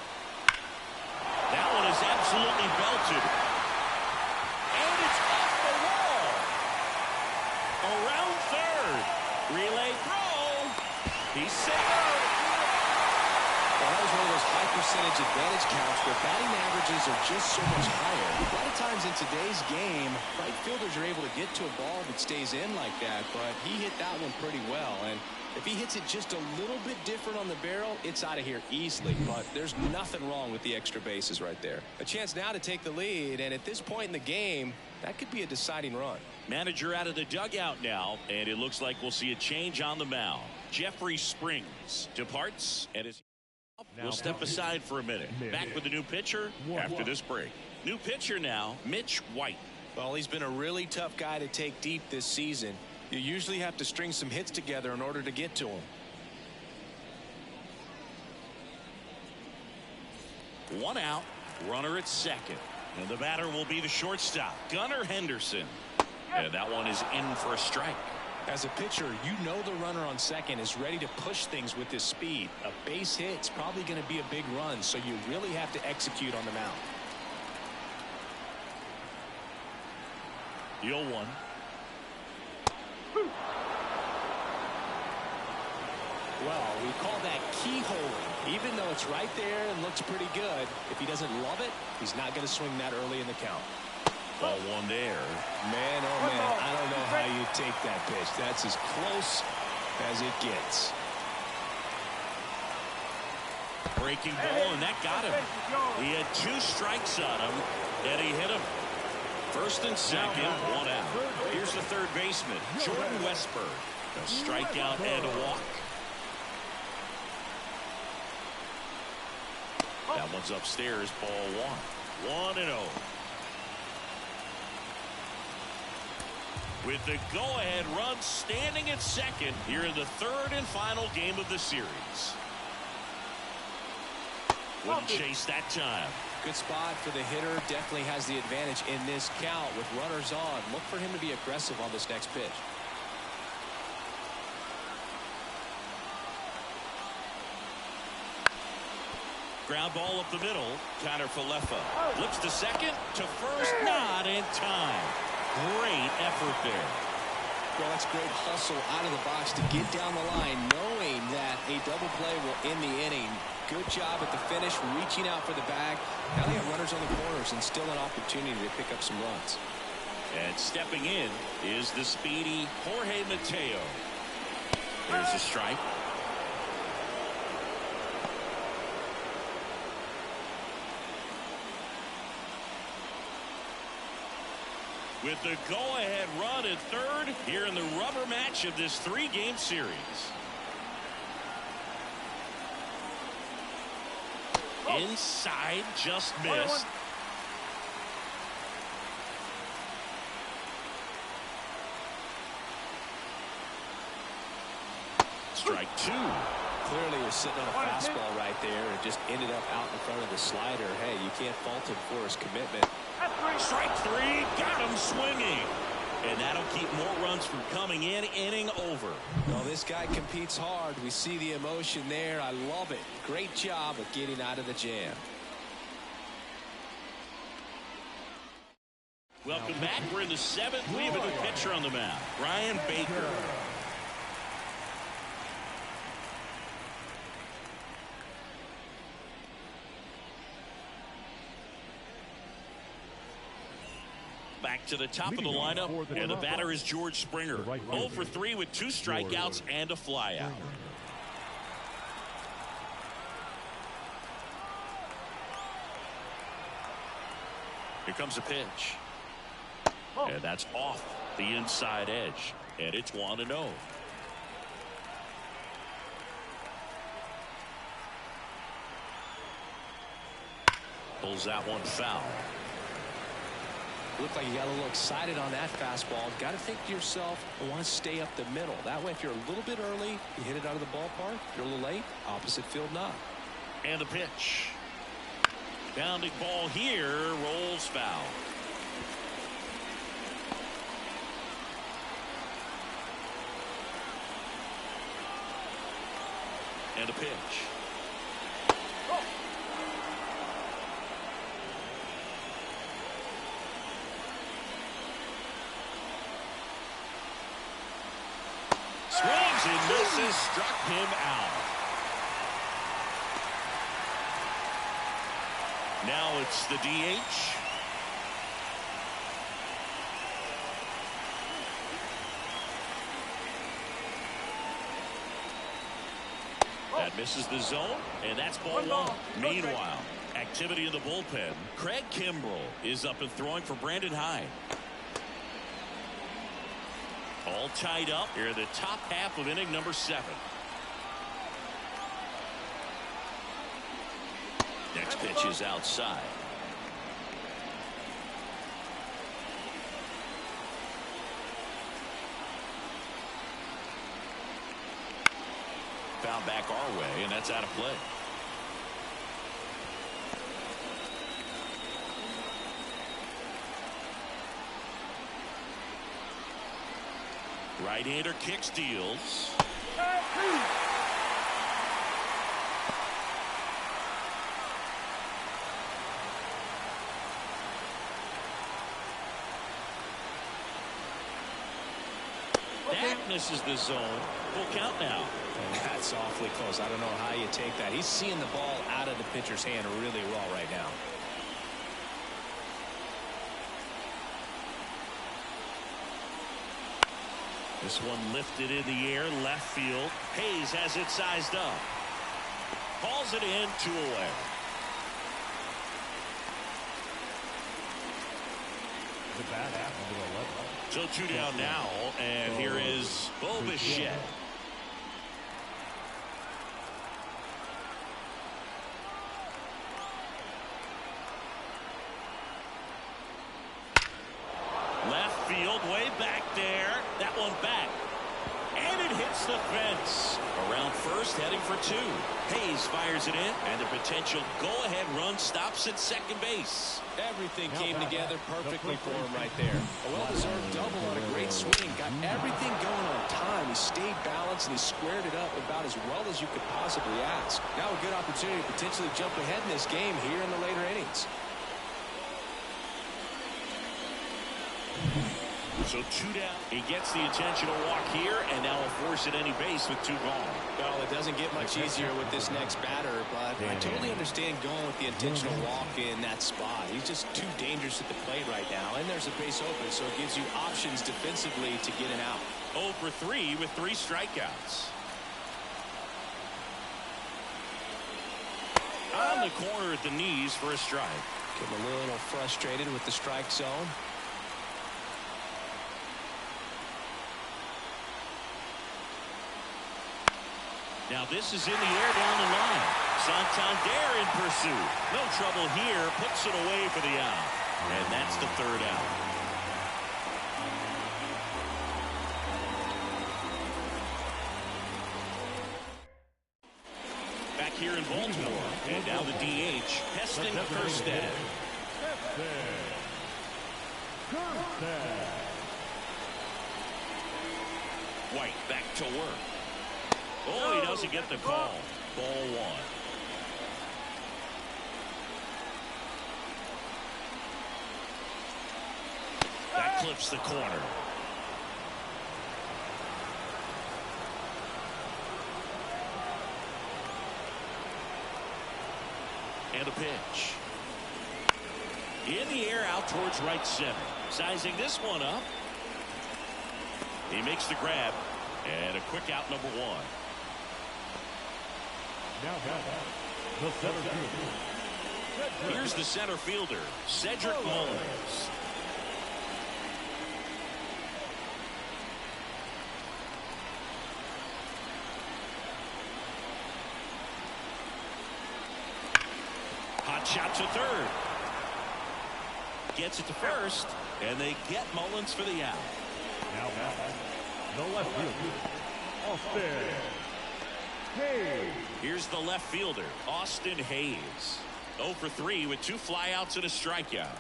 That one is absolutely belted. And it's off the wall. Around third. Relay throw. He's safe. Well, that was one of those high percentage advantage counts where batting averages are just so much higher. A lot of times in today's game, right fielders are able to get to a ball that stays in like that, but he hit that one pretty well. And if he hits it just a little bit different on the barrel, it's out of here easily. But there's nothing wrong with the extra bases right there. A chance now to take the lead, and at this point in the game, that could be a deciding run. Manager out of the dugout now, and it looks like we'll see a change on the mound. Jeffrey Springs departs, and we'll step aside for a minute. Back with the new pitcher after this break. New pitcher now, Mitch White. Well, he's been a really tough guy to take deep this season. You usually have to string some hits together in order to get to him. 1 out, runner at second. And the batter will be the shortstop, Gunnar Henderson. And that one is in for a strike. As a pitcher, you know the runner on second is ready to push things with his speed. A base hit's probably going to be a big run, so you really have to execute on the mound. The 0-1. Well, we call that keyhole. Even though it's right there and looks pretty good, if he doesn't love it, he's not going to swing that early in the count. Ball one there. Man, oh man, I don't know how you take that pitch. That's as close as it gets. Breaking ball, and that got him. He had 2 strikes on him, and he hit him. First and second, 1 out. Here's the third baseman, Jordan Westberg. A strikeout and a walk. That one's upstairs, ball 1. 1-0. With the go-ahead run standing at second here in the third and final game of the series. Wouldn't chase that time. Good spot for the hitter. Definitely has the advantage in this count with runners on. Look for him to be aggressive on this next pitch. Ground ball up the middle. Connor Falefa flips to second, to first, not in time. Great effort there. Well, that's great hustle out of the box to get down the line, knowing that a double play will end the inning. Good job at the finish, reaching out for the bag. Now they have runners on the corners and still an opportunity to pick up some runs. And stepping in is the speedy Jorge Mateo. There's a strike. With the go-ahead run at third here in the rubber match of this 3-game series. Inside, just missed. Strike 2. Clearly was sitting on a fastball right there and just ended up out in front of the slider. Hey, you can't fault him for his commitment. Strike 3, got him swinging. And that'll keep more runs from coming in. Inning over. Well, this guy competes hard. We see the emotion there. I love it. Great job of getting out of the jam. Welcome back. We're in the 7th. We have a new pitcher on the mound, Brian Baker. Back to the top of the lineup, and the batter is George Springer. 0 for 3 with 2 strikeouts and a flyout. Here comes a pitch. And that's off the inside edge. And it's 1-0. Pulls that one foul. Looked like you got a little excited on that fastball. Got to think to yourself, I want to stay up the middle. That way, if you're a little bit early, you hit it out of the ballpark. If you're a little late, opposite field knock. And a pitch. Bounding ball here, rolls foul. And a pitch. Swings and misses, struck him out. Now it's the DH. That misses the zone, and that's ball 1. Meanwhile, activity in the bullpen. Craig Kimbrell is up and throwing for Brandon Hyde. All tied up here in the top half of inning number 7. Next pitch is outside. Foul back our way, and that's out of play. Right-hander kicks, deals. That misses the zone. Full count now. That's awfully close. I don't know how you take that. He's seeing the ball out of the pitcher's hand really well right now. This one lifted in the air, left field. Hayes has it sized up. Calls it in, 2 away. So 2 down now, and here is Bo Bichette. Left field, way back there. That one back. And it hits the fence. Around first, heading for 2. Hayes fires it in, and the potential go-ahead run stops at second base. Everything came together perfectly for him right there. A well-deserved double on a great swing. Got everything going on time. He stayed balanced, and he squared it up about as well as you could possibly ask. Now a good opportunity to potentially jump ahead in this game here in the later innings. So 2 down. He gets the intentional walk here, and now will force at any base with 2 gone. Well, it doesn't get much easier with this next batter, but I totally understand going with the intentional walk in that spot. He's just too dangerous at the plate right now, and there's a base open, so it gives you options defensively to get him out. 0 for 3 with 3 strikeouts. On the corner at the knees for a strike. Getting a little frustrated with the strike zone. Now this is in the air down the line. Santander in pursuit. No trouble here. Puts it away for the out. And that's the 3rd out. Back here in Baltimore. And now the DH. Heston Kjerstad. White back to work. Oh, he doesn't get the call. Ball 1. That clips the corner. And a pitch. In the air out towards right center. Sizing this one up. He makes the grab. And a quick out, number 1. Now the center fielder. Here's the center fielder, Cedric Mullins. Hot shot to 3rd. Gets it to 1st, and they get Mullins for the out. Now the left fielder, Austin Hayes. Here's the left fielder, Austin Hayes. 0 for 3 with 2 flyouts and a strikeout.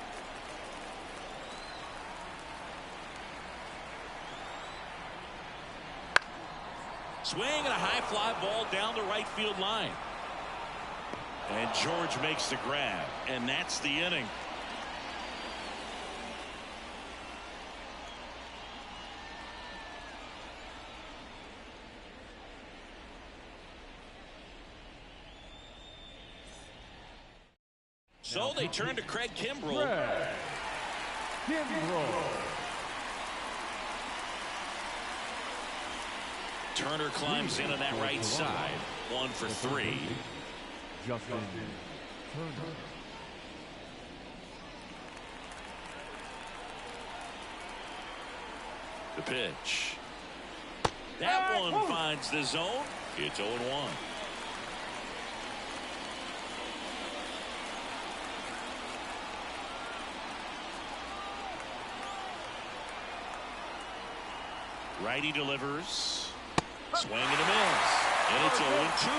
Swing and a high fly ball down the right field line. And George makes the grab, and that's the inning. So they turn to Craig Kimbrell. Turner climbs in on that right side. 1 for 3. Justin Turner. The pitch. That one finds the zone. It's 0-1. Righty delivers. Swing and a miss. And it's 0-2.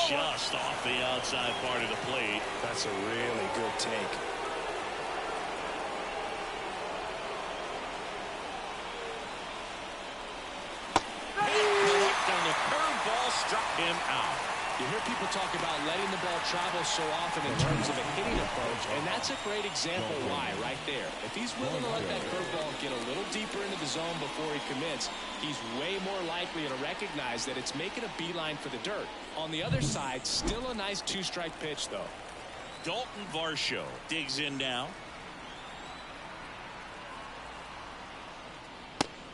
Just off the outside part of the plate. That's a really good take. Correct on the curveball, struck him out. You hear people talk about letting the ball travel so often in terms of a hitting approach, and that's a great example why right there. If he's willing to let that curveball get a little deeper into the zone before he commits, he's way more likely to recognize that it's making a beeline for the dirt. On the other side, still a nice 2-strike pitch, though. Dalton Varsho digs in now.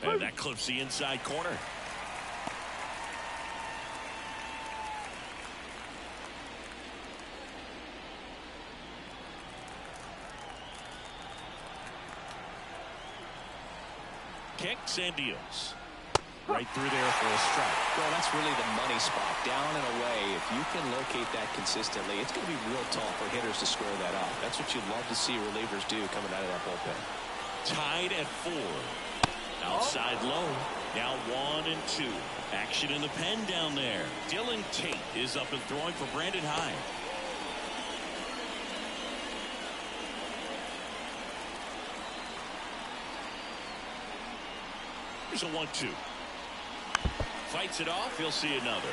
And that clips the inside corner. Kicks and deals. Right through there for a strike. Well, that's really the money spot. Down and away. If you can locate that consistently, it's going to be real tough for hitters to square that up. That's what you'd love to see relievers do coming out of that bullpen. Tied at 4. Outside low. Now 1 and 2. Action in the pen down there. Dylan Tate is up and throwing for Brandon Hyde. Here's a 1-2. Fights it off. He'll see another.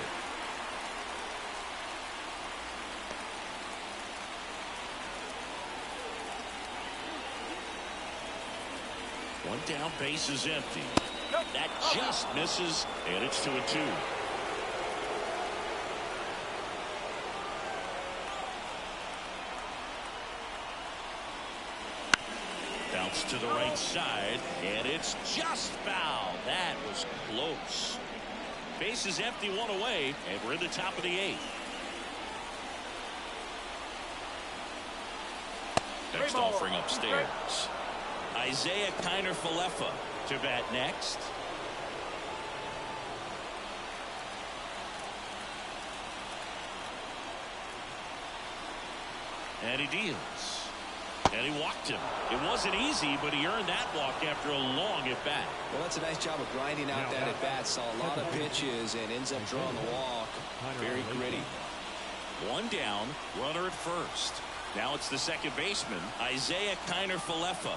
One down, base is empty. That just misses, and it's 2-2. Bounce to the right side, and it's just foul. That was close. Base is empty, one away, and we're in the top of the 8th. Next offering upstairs. Isaiah Kiner-Falefa to bat next. And he deals. And he walked him. It wasn't easy, but he earned that walk after a long at-bat. Well, that's a nice job of grinding out that at-bat. Saw a lot of pitches and ends up drawing the walk. Very gritty. One down, runner at first. Now it's the second baseman, Isaiah Kiner-Falefa.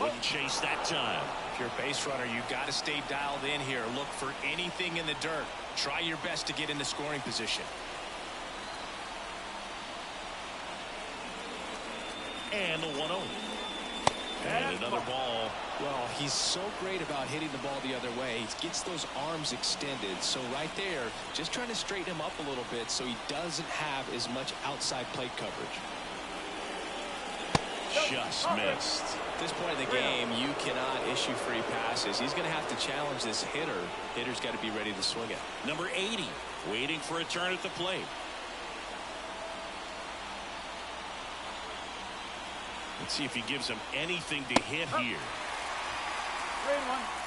Wouldn't chase that time. If you're a base runner, you got to stay dialed in here. Look for anything in the dirt. Try your best to get into scoring position. And the 1-0. And another ball. Well, he's so great about hitting the ball the other way. He gets those arms extended. So right there, just trying to straighten him up a little bit so he doesn't have as much outside plate coverage. Just missed. At this point in the game, you cannot issue free passes. He's going to have to challenge this hitter. Hitter's got to be ready to swing it. Number 80, waiting for a turn at the plate. Let's see if he gives him anything to hit here. 3-1.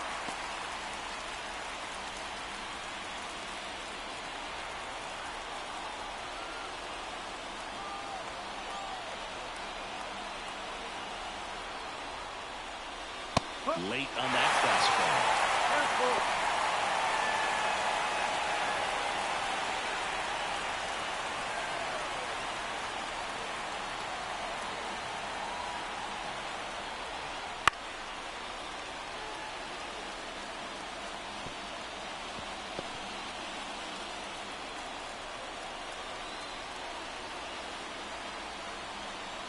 Late on that fastball.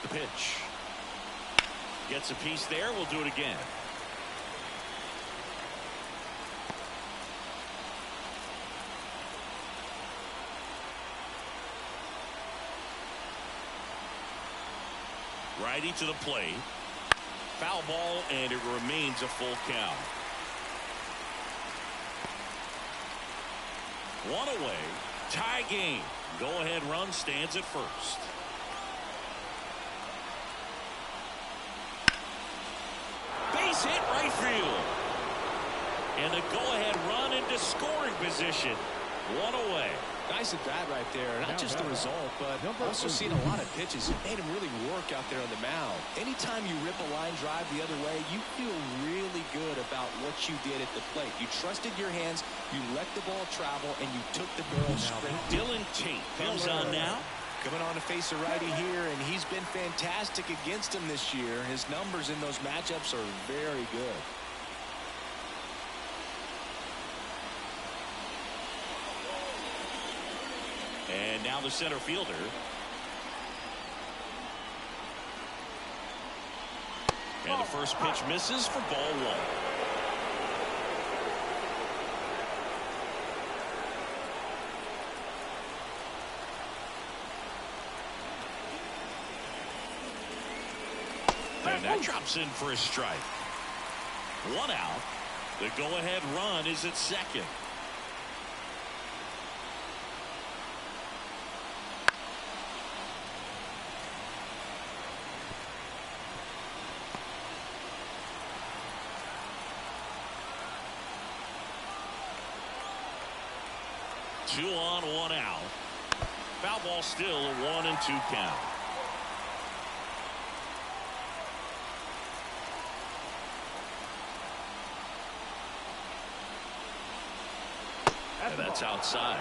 The pitch. Gets a piece there. We'll do it again. Righty to the plate. Foul ball, and it remains a full count. One away. Tie game. Go-ahead run stands at first. Base hit right field. And the go-ahead run into scoring position. One away. Nice at bat right there. Not just the result, but also seeing a lot of pitches. It made him really work out there on the mound. Anytime you rip a line drive the other way, you feel really good about what you did at the plate. You trusted your hands, you let the ball travel, and you took the barrel straight. Dylan Tate comes on now. Coming on to face a righty here, and he's been fantastic against him this year. His numbers in those matchups are very good. And now the center fielder. And the first pitch misses for ball one. And that drops in for a strike. One out. The go-ahead run is at second. Two on, one out. Foul ball still a 1-2 count. And that's outside.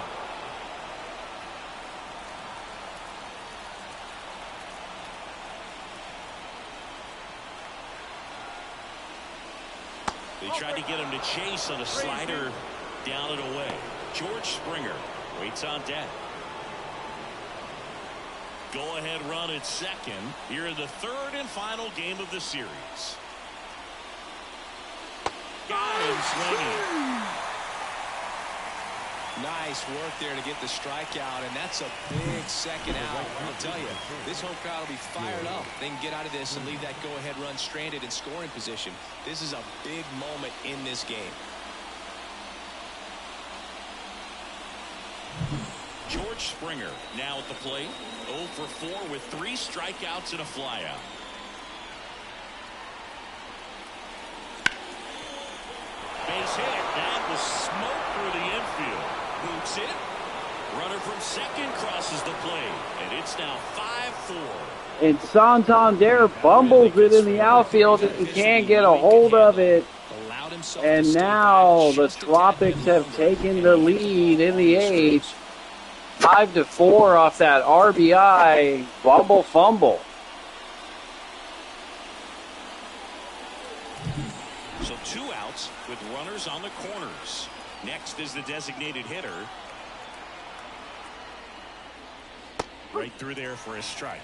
They tried to get him to chase on a slider down and away. George Springer waits on deck. go-ahead run at second here in the third and final game of the series. Got him swinging. Nice work there to get the strikeout, and that's a big second out. I'll tell you, this home crowd will be fired up. They can get out of this and leave that go-ahead run stranded in scoring position. This is a big moment in this game. George Springer now at the plate. 0 for 4 with 3 strikeouts and a flyout. Base hit. That was smoke through the infield. Boots it. Runner from second crosses the plate. And it's now 5-4. And Santander bumbles it in the outfield and can't get a hold of it. And now the Tropics have taken the lead in the 8th. 5-4 off that RBI fumble. So 2 outs with runners on the corners. Next is the designated hitter. Right through there for a strike.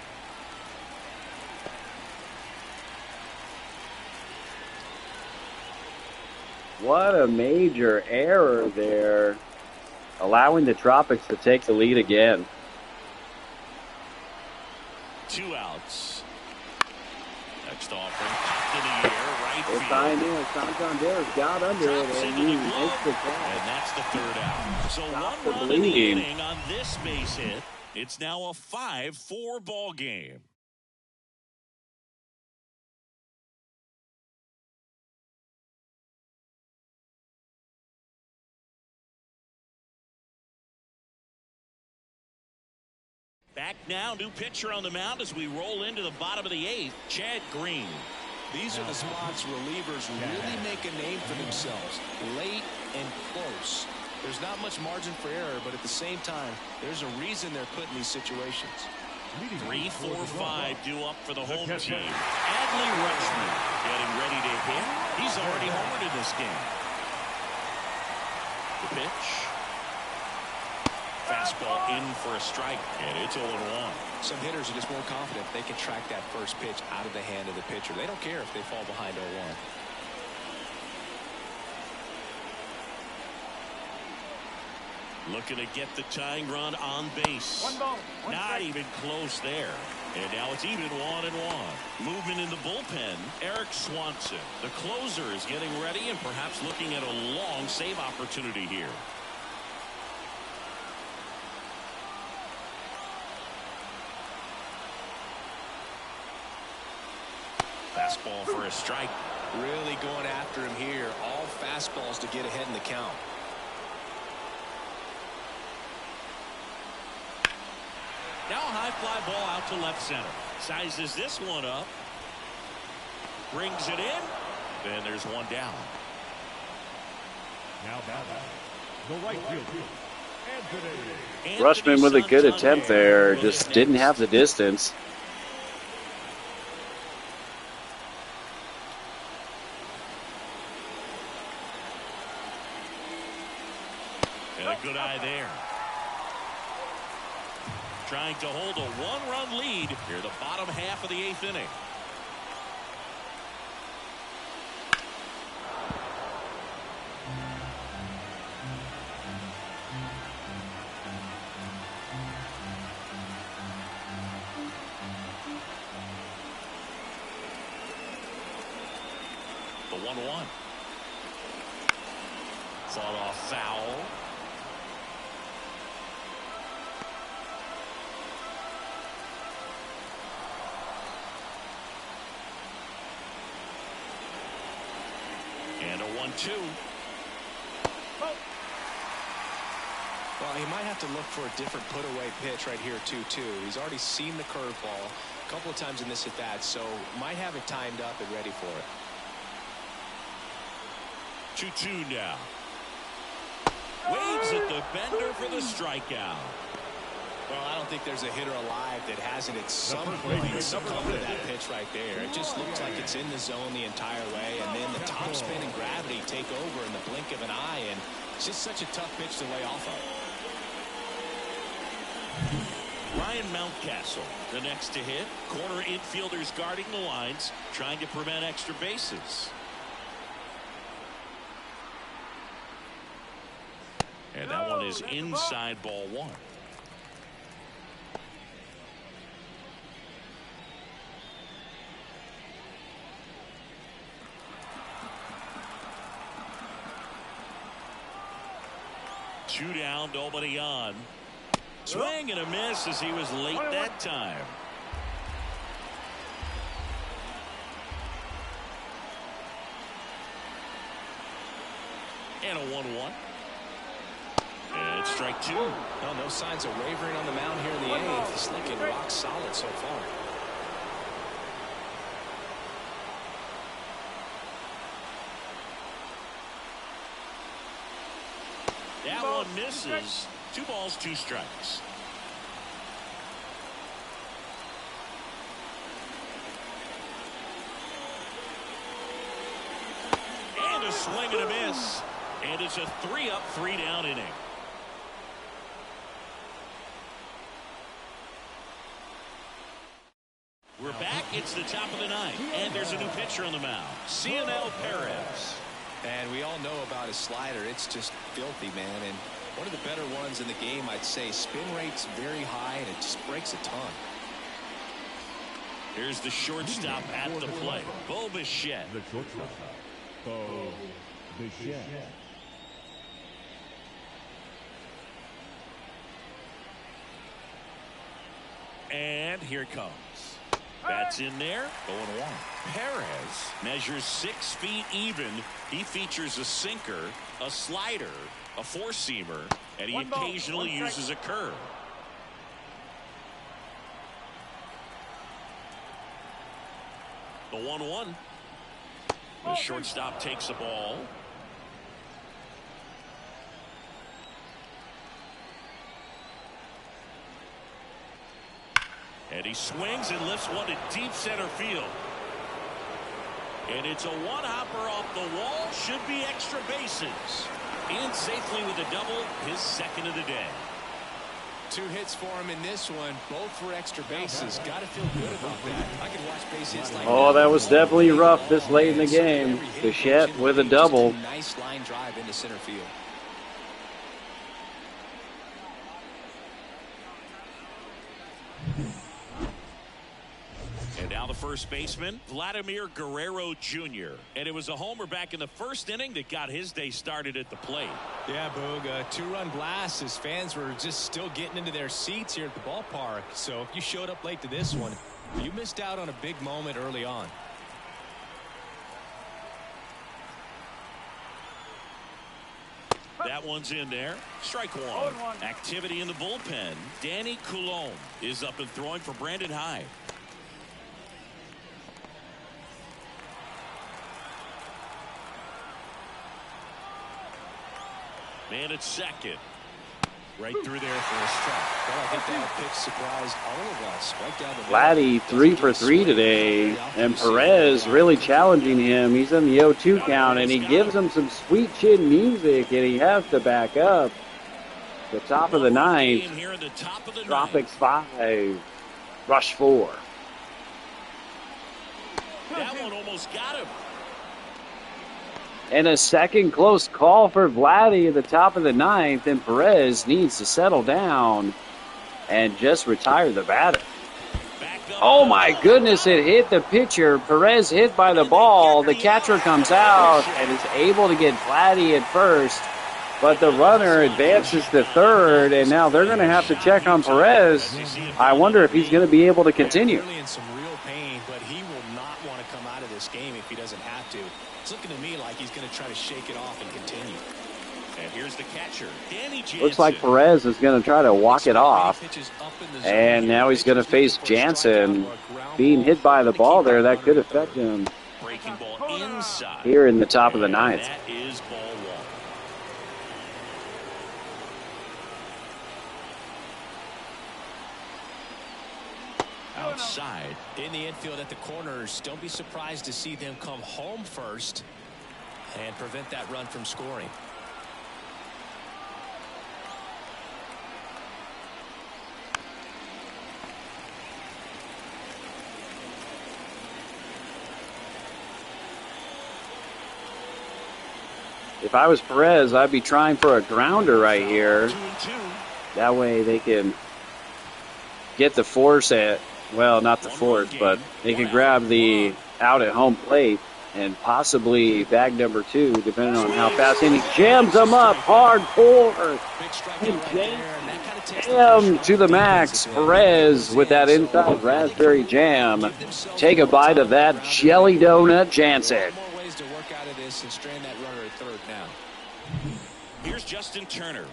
What a major error there, allowing the Tropics to take the lead again. 2 outs. Next offering, popped in the air, right field. Santander's got under it, and he makes the catch. And that's the 3rd out. So Stop 1 the run in the bleeding. inning on this base hit. It's now a 5-4 ball game. Back now, new pitcher on the mound as we roll into the bottom of the 8th, Chad Green. These are the spots relievers really make a name for themselves. Late and close. There's not much margin for error, but at the same time, there's a reason they're put in these situations. 3, 4, 5 due up for the home team. Adley Rutschman getting ready to hit. He's already homered in this game. The pitch. Fastball in for a strike, and it's 0-1. Some hitters are just more confident they can track that first pitch out of the hand of the pitcher. They don't care if they fall behind 0-1. Looking to get the tying run on base. 1 ball. 1 Not strike. even close there. And now it's even 1-1. Movement in the bullpen. Eric Swanson, the closer, is getting ready and perhaps looking at a long save opportunity here. Fastball for a strike. Really going after him here. All fastballs to get ahead in the count. Now a high fly ball out to left center. Sizes this one up. Brings it in. Then there's 1 down. Now batting, the right fielder, Anthony. Rutschman with a good attempt there, just didn't have the distance. And a good eye there. Trying to hold a 1-run lead here the bottom half of the 8th inning. The 1-1. Fought off foul. And a 1-2. Well, he might have to look for a different put-away pitch right here, 2-2. He's already seen the curveball a couple of times in this at-bat, so might have it timed up and ready for it. 2-2 now. Waves at the bender for the strikeout. Well, I don't think there's a hitter alive that hasn't at some point succumbed to that pitch right there. It just looks like it's in the zone the entire way, and then the topspin and gravity take over in the blink of an eye, and it's just such a tough pitch to lay off of. Ryan Mountcastle, the next to hit. Corner infielders guarding the lines, trying to prevent extra bases. And that one is inside ball one. Two down, nobody on. Swing and a miss as he was late that time. And a 1-1. And it's strike two. Well, no signs of wavering on the mound here in the eighth. He's looking rock solid so far. That one misses. 2 balls, 2 strikes. And a swing and a miss. And it's a 3-up, 3-down inning. We're back. It's the top of the ninth. And there's a new pitcher on the mound. CNL Perez. And we all know about his slider. It's just filthy, man. And one of the better ones in the game, I'd say. Spin rate's very high, and it just breaks a ton. Here's the shortstop at the plate, Bo Bichette. The shortstop, Bo Bichette. And here it comes. That's in there. 0-1. Perez measures 6 feet even. He features a sinker, a slider, a four-seamer, and he occasionally uses a curve. The 1-1. The shortstop takes the ball. And he swings and lifts one to deep center field. And it's a one-hopper off the wall. Should be extra bases. In safely with a double, his second of the day. 2 hits for him in this one, both for extra bases. Got to feel good about that. I could watch base hits like Oh, that was definitely rough this late in the game. Bichette with a double. Nice line drive into center field. And now the first baseman, Vladimir Guerrero Jr. And it was a homer back in the first inning that got his day started at the plate. Yeah, Boog, a 2-run blast. His fans were just still getting into their seats here at the ballpark. So if you showed up late to this one, you missed out on a big moment early on. That one's in there. Strike one. Activity in the bullpen. Danny Coulombe is up and throwing for Brandon Hyde. Man at second. Right through there for a strike. Well, I think that pitch surprised all of us. Right down the Vladdy 3 for 3 today, and Perez really challenging him. He's in the 0-2 count, and he gives him some sweet chin music, and he has to back up. The top of the ninth. Tropics 5. Rush 4. That one almost got him. And a second close call for Vladdy at the top of the ninth, and Perez needs to settle down and just retire the batter. Oh my goodness, it hit the pitcher. Perez hit by the ball. The catcher comes out and is able to get Vladdy at first, but the runner advances to third, and now they're going to have to check on Perez. I wonder if he's going to be able to continue. Really in some real pain, but he will not want to come out of this game if he doesn't have to. It's looking to me like he's going to try to shake it off and continue. And here's the catcher, Danny Jansen. Looks like Perez is going to try to walk it off. And now he's going to face Jansen. Being hit by the ball there, that could affect him Breaking ball inside. here in the top of the ninth. That is ball one. Outside. In the infield at the corners, don't be surprised to see them come home first and prevent that run from scoring. If I was Perez, I'd be trying for a grounder right here. 2-2. That way they can get the force at, well, not the force, but they can grab the out at home plate and possibly bag number 2, depending on how fast. And he jams them up hard four. Jam to the max. Perez with that inside raspberry jam. Take a bite of that jelly donut, Jansen. More ways to work out of this and strand that runner at third now. Here's Justin Turner.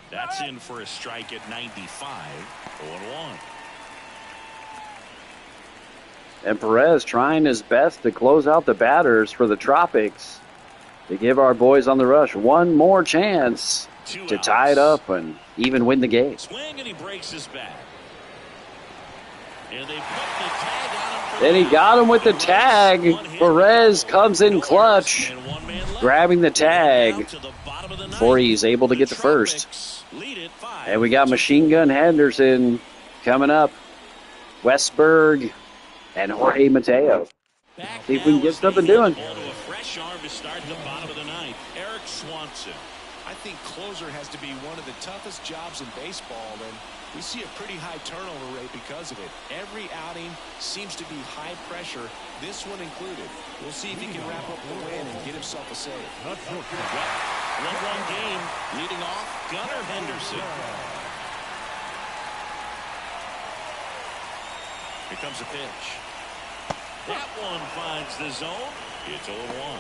That's in for a strike at 95. 0-1. And Perez trying his best to close out the batters for the Tropics to give our boys on the rush one more chance to tie it up and even win the game. Swing, and he breaks his bat. And they put the tag on him. Then he got him with the tag. Perez comes in clutch, grabbing the tag before he's able to get the first. And we got Machine Gun Henderson coming up. Westberg and Jorge Mateo. See if we can get something doing. A fresh arm to start the bottom of the ninth. Eric Swanson. I think closer has to be one of the toughest jobs in baseball, and we see a pretty high turnover rate because of it. Every outing seems to be high pressure, this one included. We'll see if he can wrap up the win and get himself a save. One-run game leading off Gunnar Henderson. Here comes a pitch. That one finds the zone. It's 0-1.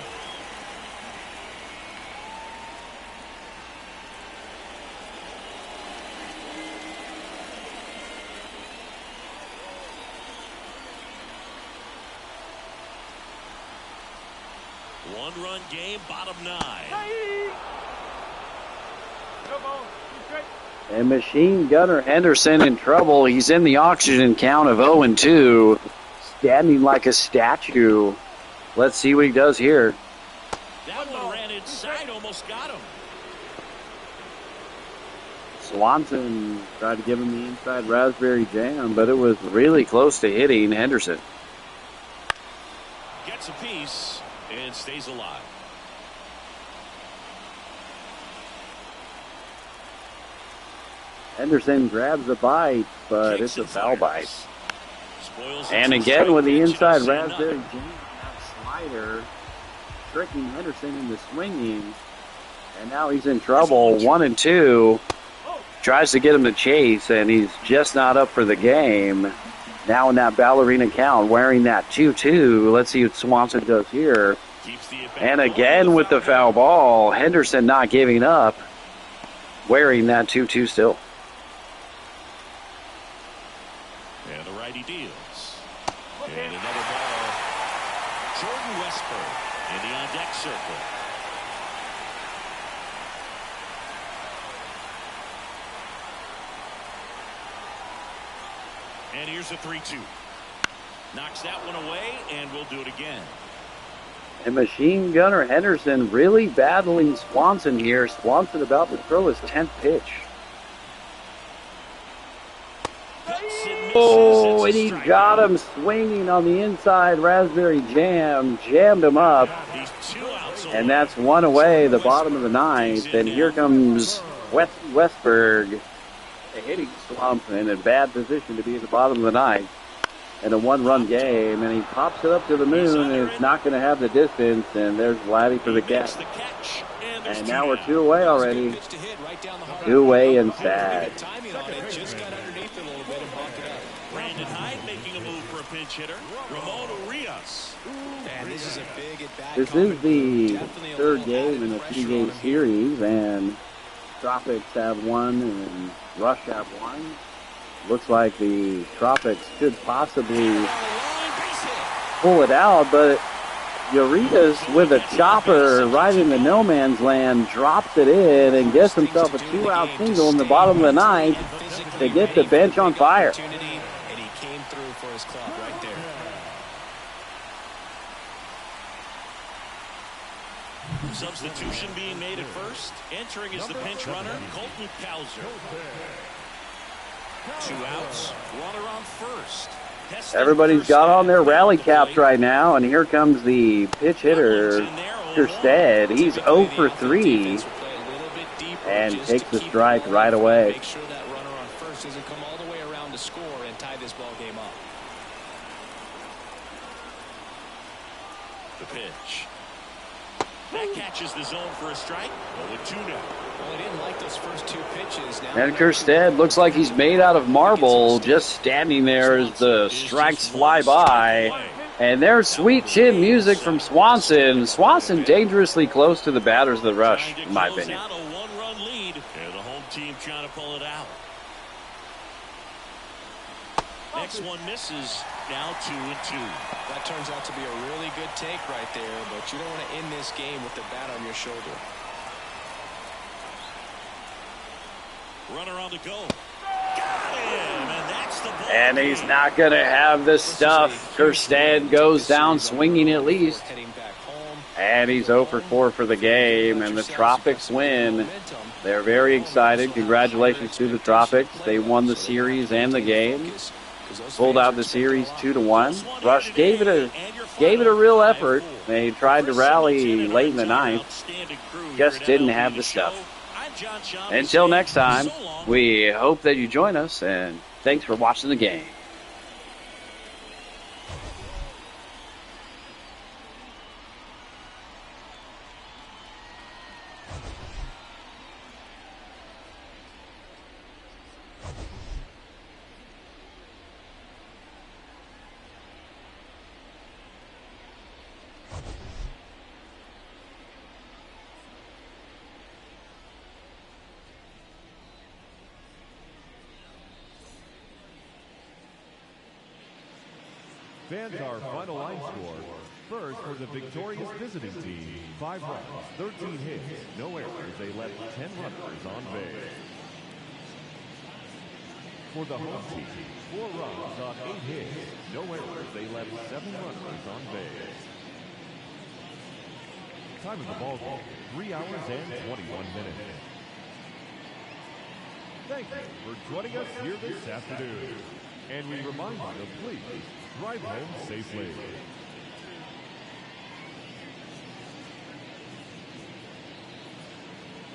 One-run game, bottom 9. And Machine Gunner Henderson in trouble. He's in the oxygen count of 0-2. Standing like a statue. Let's see what he does here. That one ran inside, almost got him. Swanson tried to give him the inside raspberry jam, but it was really close to hitting Henderson. Gets a piece and stays alive. Henderson grabs a bite, but it's a foul bite. Spoils And it. again with the inside Say raspberry nothing. jam, that slider, tricking Henderson into swinging. And now he's in trouble, 1-2. Tries to get him to chase, and he's just not up for the game. Now in that ballerina count, wearing that 2-2. Let's see what Swanson does here. Keeps the at-bat And going. again with the foul ball, Henderson not giving up, wearing that 2-2 still. And the righty deals. And another ball. Jordan Westberg in the on-deck circle. And here's a 3-2. Knocks that one away, and we'll do it again. And Machine Gunner Henderson really battling Swanson here. Swanson about to throw his 10th pitch. Oh, and he got him swinging on the inside raspberry jam. Jammed him up. He's 2 outs away. And that's one away, the bottom of the ninth. And here comes Westberg. A hitting slump and in a bad position to be at the bottom of the ninth. And a one-run game. And he pops it up to the moon. And it's not going to have the distance. And there's Vladdy for the catch. And now we're 2 away already. 2 away and sad. Brandon Hyde making a move for a pinch hitter. Ramon Urias. This is the third game in a 3-game series, and Tropics have one and Rush have one. Looks like the Tropics could possibly pull it out, but Urias with a chopper right in the no man's land drops it in and gets himself a 2-out single in the bottom of the ninth to get the bench on fire. For his club right there. Substitution being made at first. Entering as the pinch runner, Colton Cowser. 2 outs, runner on first. Everybody's got on their rally caps right now, and here comes the pitch hitter, Kerstead. He's 0 for 3 and takes the strike right away. Make sure that runner on first doesn't come all the way around to score and tie this ball game up. The pitch. That catches the zone for a strike. 0-2 now. Well, he didn't like those first 2 pitches. Now And Kerstead looks like he's made out of marble, just standing there as the strikes fly by. And there's sweet chin music from Swanson. Swanson dangerously close to the batters of the rush, in my opinion. Out a 1-run lead. And the home team trying to pull it out. Next one misses. Now 2-2. that turns out to be a really good take right there, but you don't want to end this game with the bat on your shoulder. Runner on the go. Got him, and that's the ball. And he's not going to have the stuff. Kerstead goes down swinging at least. Heading back home. And he's 0 for 4 for the game, and the Tropics win. They're very excited. Congratulations to the Tropics. They won the series and the game. Pulled out the series 2-1. Rush gave it a real effort. They tried to rally late in the ninth. Just didn't have the stuff. Until next time, we hope that you join us, and thanks for watching the game. Fans, our final line score. First, for the victorious visiting team, 5 runs, 13 hits, no errors. They left 10 runners on base. For the home team, 4 runs on 8 hits, no errors. They left 7 runners on base. Time of the ball game, 3 hours and 21 minutes. Thank you for joining us here this afternoon. And we remind you to please drive home safely.